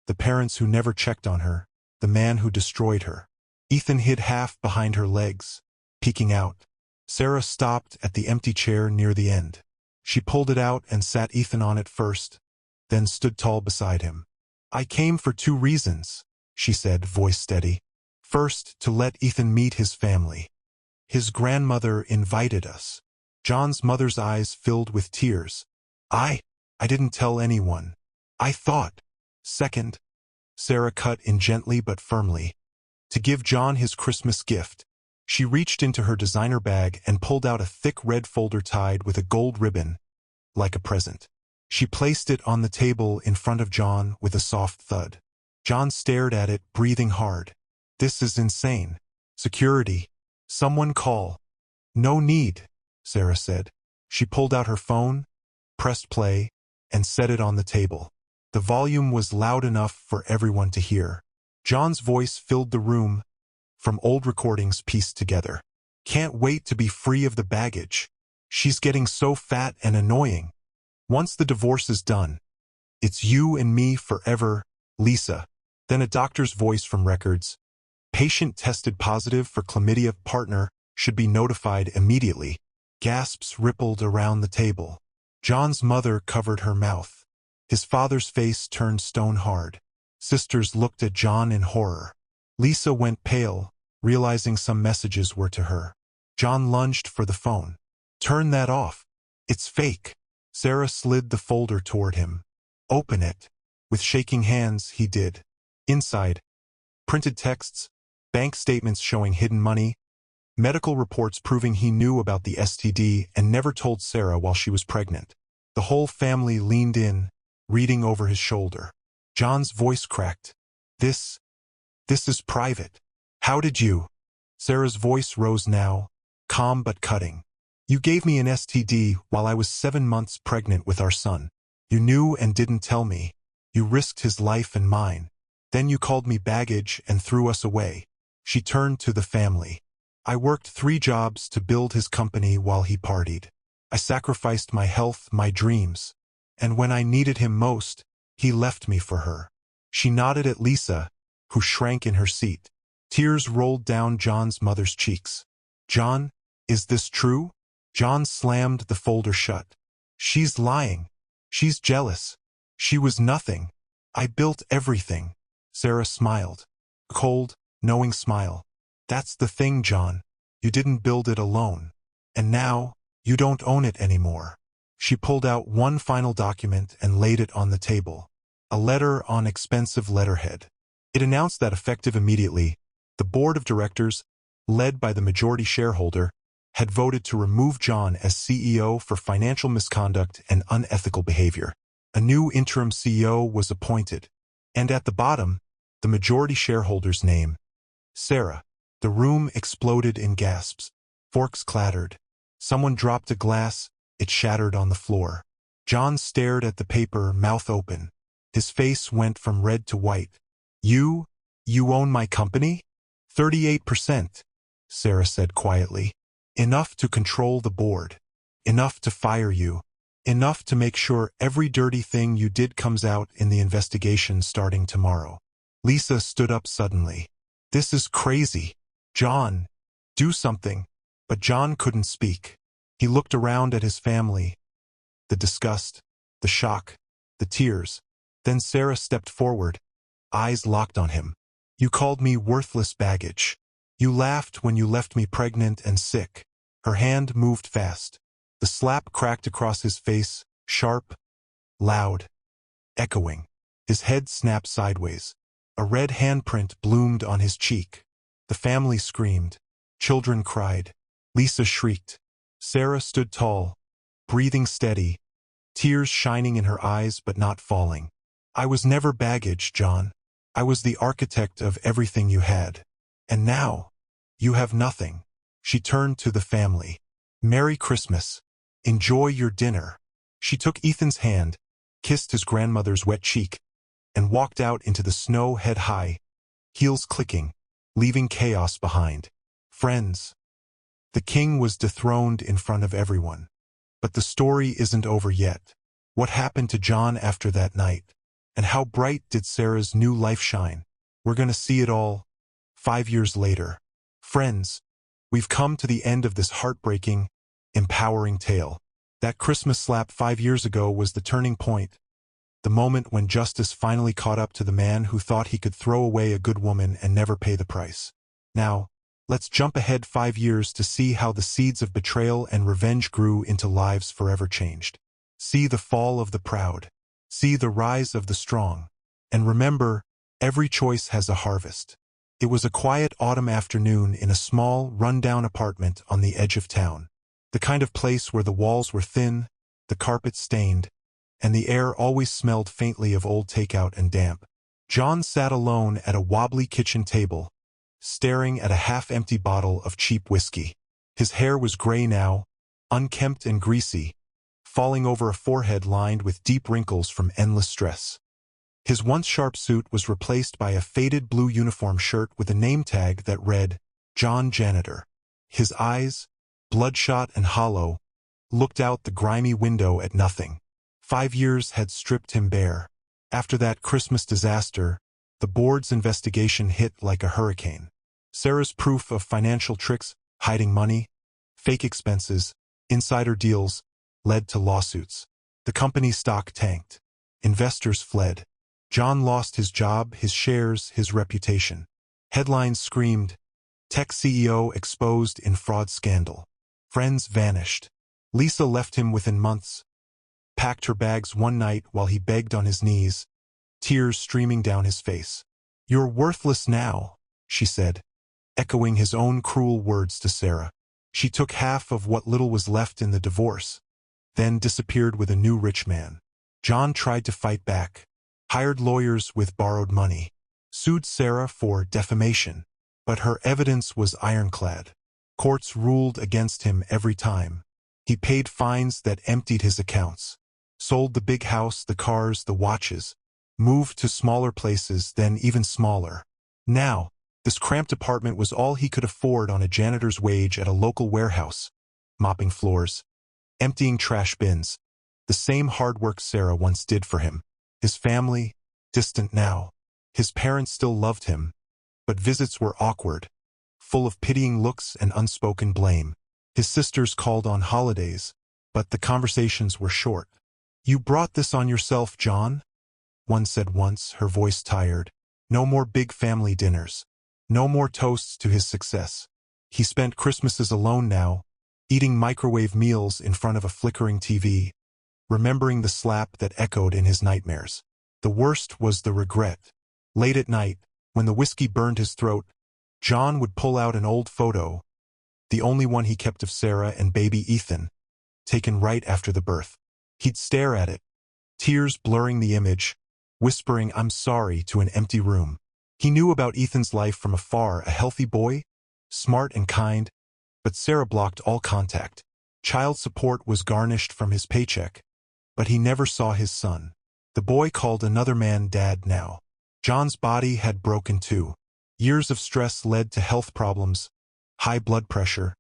the parents who never checked on her, the man who destroyed her. Ethan hid half behind her legs, peeking out. Sarah stopped at the empty chair near the end. She pulled it out and sat Ethan on it first, then stood tall beside him. "I came for 2 reasons," she said, voice steady. "First, to let Ethan meet his family. His grandmother invited us." John's mother's eyes filled with tears. I didn't tell anyone. I thought." "Second," Sarah cut in gently but firmly, "to give John his Christmas gift." She reached into her designer bag and pulled out a thick red folder tied with a gold ribbon, like a present. She placed it on the table in front of John with a soft thud. John stared at it, breathing hard. "This is insane. Security. Someone call." "No need," Sarah said. She pulled out her phone, pressed play, and set it on the table. The volume was loud enough for everyone to hear. John's voice filled the room, from old recordings pieced together. "Can't wait to be free of the baggage. She's getting so fat and annoying. Once the divorce is done, it's you and me forever, Lisa." Then a doctor's voice from records. "Patient tested positive for chlamydia. Partner should be notified immediately." Gasps rippled around the table. John's mother covered her mouth. His father's face turned stone hard. Sisters looked at John in horror. Lisa went pale, realizing some messages were to her. John lunged for the phone. "Turn that off. It's fake." Sarah slid the folder toward him. "Open it." With shaking hands, he did. Inside, printed texts, bank statements showing hidden money, medical reports proving he knew about the STD and never told Sarah while she was pregnant. The whole family leaned in, reading over his shoulder. John's voice cracked. This is private. How did you?" Sarah's voice rose now, calm but cutting. "You gave me an STD while I was 7 months pregnant with our son. You knew and didn't tell me. You risked his life and mine. Then you called me baggage and threw us away." She turned to the family. "I worked 3 jobs to build his company while he partied. I sacrificed my health, my dreams. And when I needed him most, he left me for her." She nodded at Lisa, who shrank in her seat. Tears rolled down John's mother's cheeks. "John, is this true?" John slammed the folder shut. "She's lying. She's jealous. She was nothing. I built everything." Sarah smiled. A cold, knowing smile. "That's the thing, John. You didn't build it alone. And now, you don't own it anymore." She pulled out one final document and laid it on the table. A letter on expensive letterhead. It announced that effective immediately, the board of directors, led by the majority shareholder, had voted to remove John as CEO for financial misconduct and unethical behavior. A new interim CEO was appointed. And at the bottom, the majority shareholder's name, Sarah. The room exploded in gasps. Forks clattered. Someone dropped a glass. It shattered on the floor. John stared at the paper, mouth open. His face went from red to white. You own my company?" 38%, Sarah said quietly. "Enough to control the board. Enough to fire you. Enough to make sure every dirty thing you did comes out in the investigation starting tomorrow." Lisa stood up suddenly. "This is crazy. John, do something." But John couldn't speak. He looked around at his family. The disgust, the shock, the tears. Then Sarah stepped forward, eyes locked on him. "You called me worthless baggage. You laughed when you left me pregnant and sick." Her hand moved fast. The slap cracked across his face, sharp, loud, echoing. His head snapped sideways. A red handprint bloomed on his cheek. The family screamed. Children cried. Lisa shrieked. Sarah stood tall, breathing steady, tears shining in her eyes but not falling. "I was never baggage, John. I was the architect of everything you had. And now, you have nothing." She turned to the family. "Merry Christmas. Enjoy your dinner." She took Ethan's hand, kissed his grandmother's wet cheek, and walked out into the snow head high, heels clicking, leaving chaos behind. Friends, the king was dethroned in front of everyone. But the story isn't over yet. What happened to John after that night? And how bright did Sarah's new life shine? We're gonna see it all 5 years later. Friends, we've come to the end of this heartbreaking, empowering tale. That Christmas slap 5 years ago was the turning point. The moment when justice finally caught up to the man who thought he could throw away a good woman and never pay the price. Now, let's jump ahead 5 years to see how the seeds of betrayal and revenge grew into lives forever changed. See the fall of the proud. See the rise of the strong. And remember, every choice has a harvest. It was a quiet autumn afternoon in a small, run-down apartment on the edge of town. The kind of place where the walls were thin, the carpet stained, and the air always smelled faintly of old takeout and damp. John sat alone at a wobbly kitchen table, staring at a half-empty bottle of cheap whiskey. His hair was gray now, unkempt and greasy, falling over a forehead lined with deep wrinkles from endless stress. His once sharp suit was replaced by a faded blue uniform shirt with a name tag that read, John Janitor. His eyes, bloodshot and hollow, looked out the grimy window at nothing. 5 years had stripped him bare. After that Christmas disaster, the board's investigation hit like a hurricane. Sarah's proof of financial tricks, hiding money, fake expenses, insider deals, led to lawsuits. The company's stock tanked. Investors fled. John lost his job, his shares, his reputation. Headlines screamed, Tech CEO exposed in fraud scandal. Friends vanished. Lisa left him within months, packed her bags one night while he begged on his knees, tears streaming down his face. You're worthless now, she said, echoing his own cruel words to Sarah. She took half of what little was left in the divorce, then disappeared with a new rich man. John tried to fight back, hired lawyers with borrowed money, sued Sarah for defamation, but her evidence was ironclad. Courts ruled against him every time. He paid fines that emptied his accounts, sold the big house, the cars, the watches, moved to smaller places, then even smaller. Now, this cramped apartment was all he could afford on a janitor's wage at a local warehouse, mopping floors, emptying trash bins, the same hard work Sarah once did for him. His family, distant now. His parents still loved him, but visits were awkward, full of pitying looks and unspoken blame. His sisters called on holidays, but the conversations were short. You brought this on yourself, John? One said once, her voice tired. No more big family dinners. No more toasts to his success. He spent Christmases alone now, eating microwave meals in front of a flickering TV, remembering the slap that echoed in his nightmares. The worst was the regret. Late at night, when the whiskey burned his throat, John would pull out an old photo, the only one he kept of Sarah and baby Ethan, taken right after the birth. He'd stare at it, tears blurring the image, whispering, I'm sorry, to an empty room. He knew about Ethan's life from afar, a healthy boy, smart and kind, but Sarah blocked all contact. Child support was garnished from his paycheck, but he never saw his son. The boy called another man dad now. John's body had broken too. Years of stress led to health problems, high blood pressure,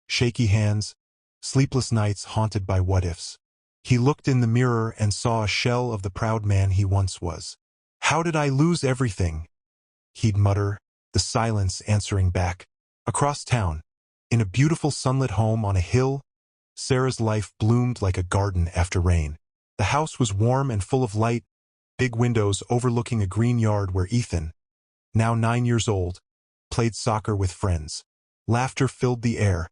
shaky hands, sleepless nights haunted by what-ifs. He looked in the mirror and saw a shell of the proud man he once was. How did I lose everything? He'd mutter, the silence answering back. Across town, in a beautiful sunlit home on a hill, Sarah's life bloomed like a garden after rain. The house was warm and full of light, big windows overlooking a green yard where Ethan, now 9 years old, played soccer with friends. Laughter filled the air,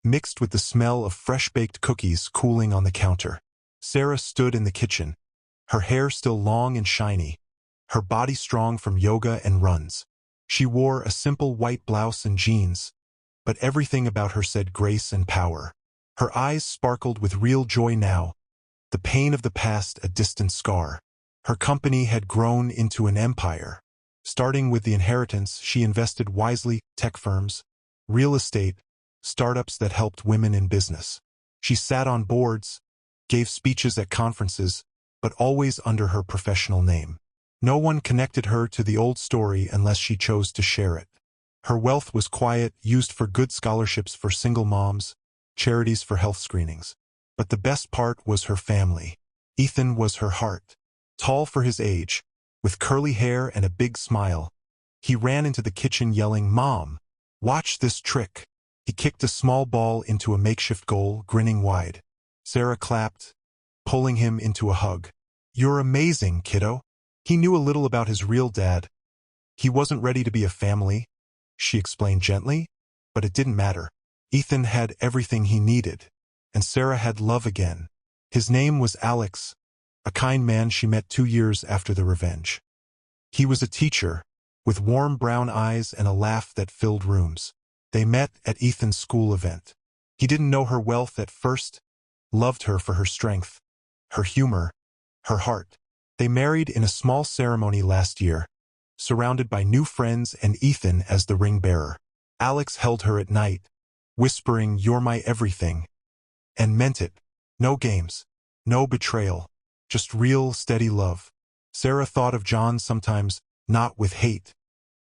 mixed with the smell of fresh-baked cookies cooling on the counter. Sarah stood in the kitchen, her hair still long and shiny, her body strong from yoga and runs. She wore a simple white blouse and jeans, but everything about her said grace and power. Her eyes sparkled with real joy now, the pain of the past a distant scar. Her company had grown into an empire. Starting with the inheritance, she invested wisely, tech firms, real estate, startups that helped women in business. She sat on boards, gave speeches at conferences, but always under her professional name. No one connected her to the old story unless she chose to share it. Her wealth was quiet, used for good scholarships for single moms, charities for health screenings. But the best part was her family. Ethan was her heart. Tall for his age, with curly hair and a big smile, he ran into the kitchen yelling, "Mom, watch this trick." He kicked a small ball into a makeshift goal, grinning wide. Sarah clapped, pulling him into a hug. "You're amazing, kiddo." He knew a little about his real dad. He wasn't ready to be a family, she explained gently, but it didn't matter. Ethan had everything he needed, and Sarah had love again. His name was Alex, a kind man she met 2 years after the revenge. He was a teacher, with warm brown eyes and a laugh that filled rooms. They met at Ethan's school event. He didn't know her wealth at first, loved her for her strength, her humor, her heart. They married in a small ceremony last year, surrounded by new friends and Ethan as the ring bearer. Alex held her at night, whispering, "You're my everything," and meant it. No games, no betrayal, just real, steady love. Sarah thought of John sometimes, not with hate,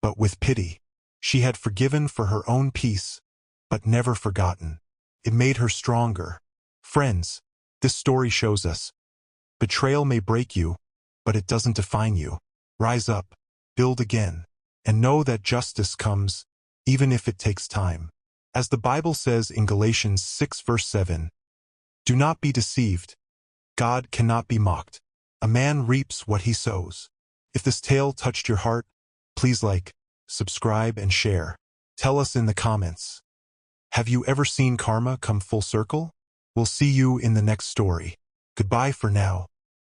but with pity. She had forgiven for her own peace, but never forgotten. It made her stronger. Friends, this story shows us, betrayal may break you, but it doesn't define you. Rise up, build again, and know that justice comes, even if it takes time. As the Bible says in Galatians 6 verse 7, "Do not be deceived. God cannot be mocked. A man reaps what he sows." If this tale touched your heart, please like, subscribe, and share. Tell us in the comments. Have you ever seen karma come full circle? We'll see you in the next story. Goodbye for now.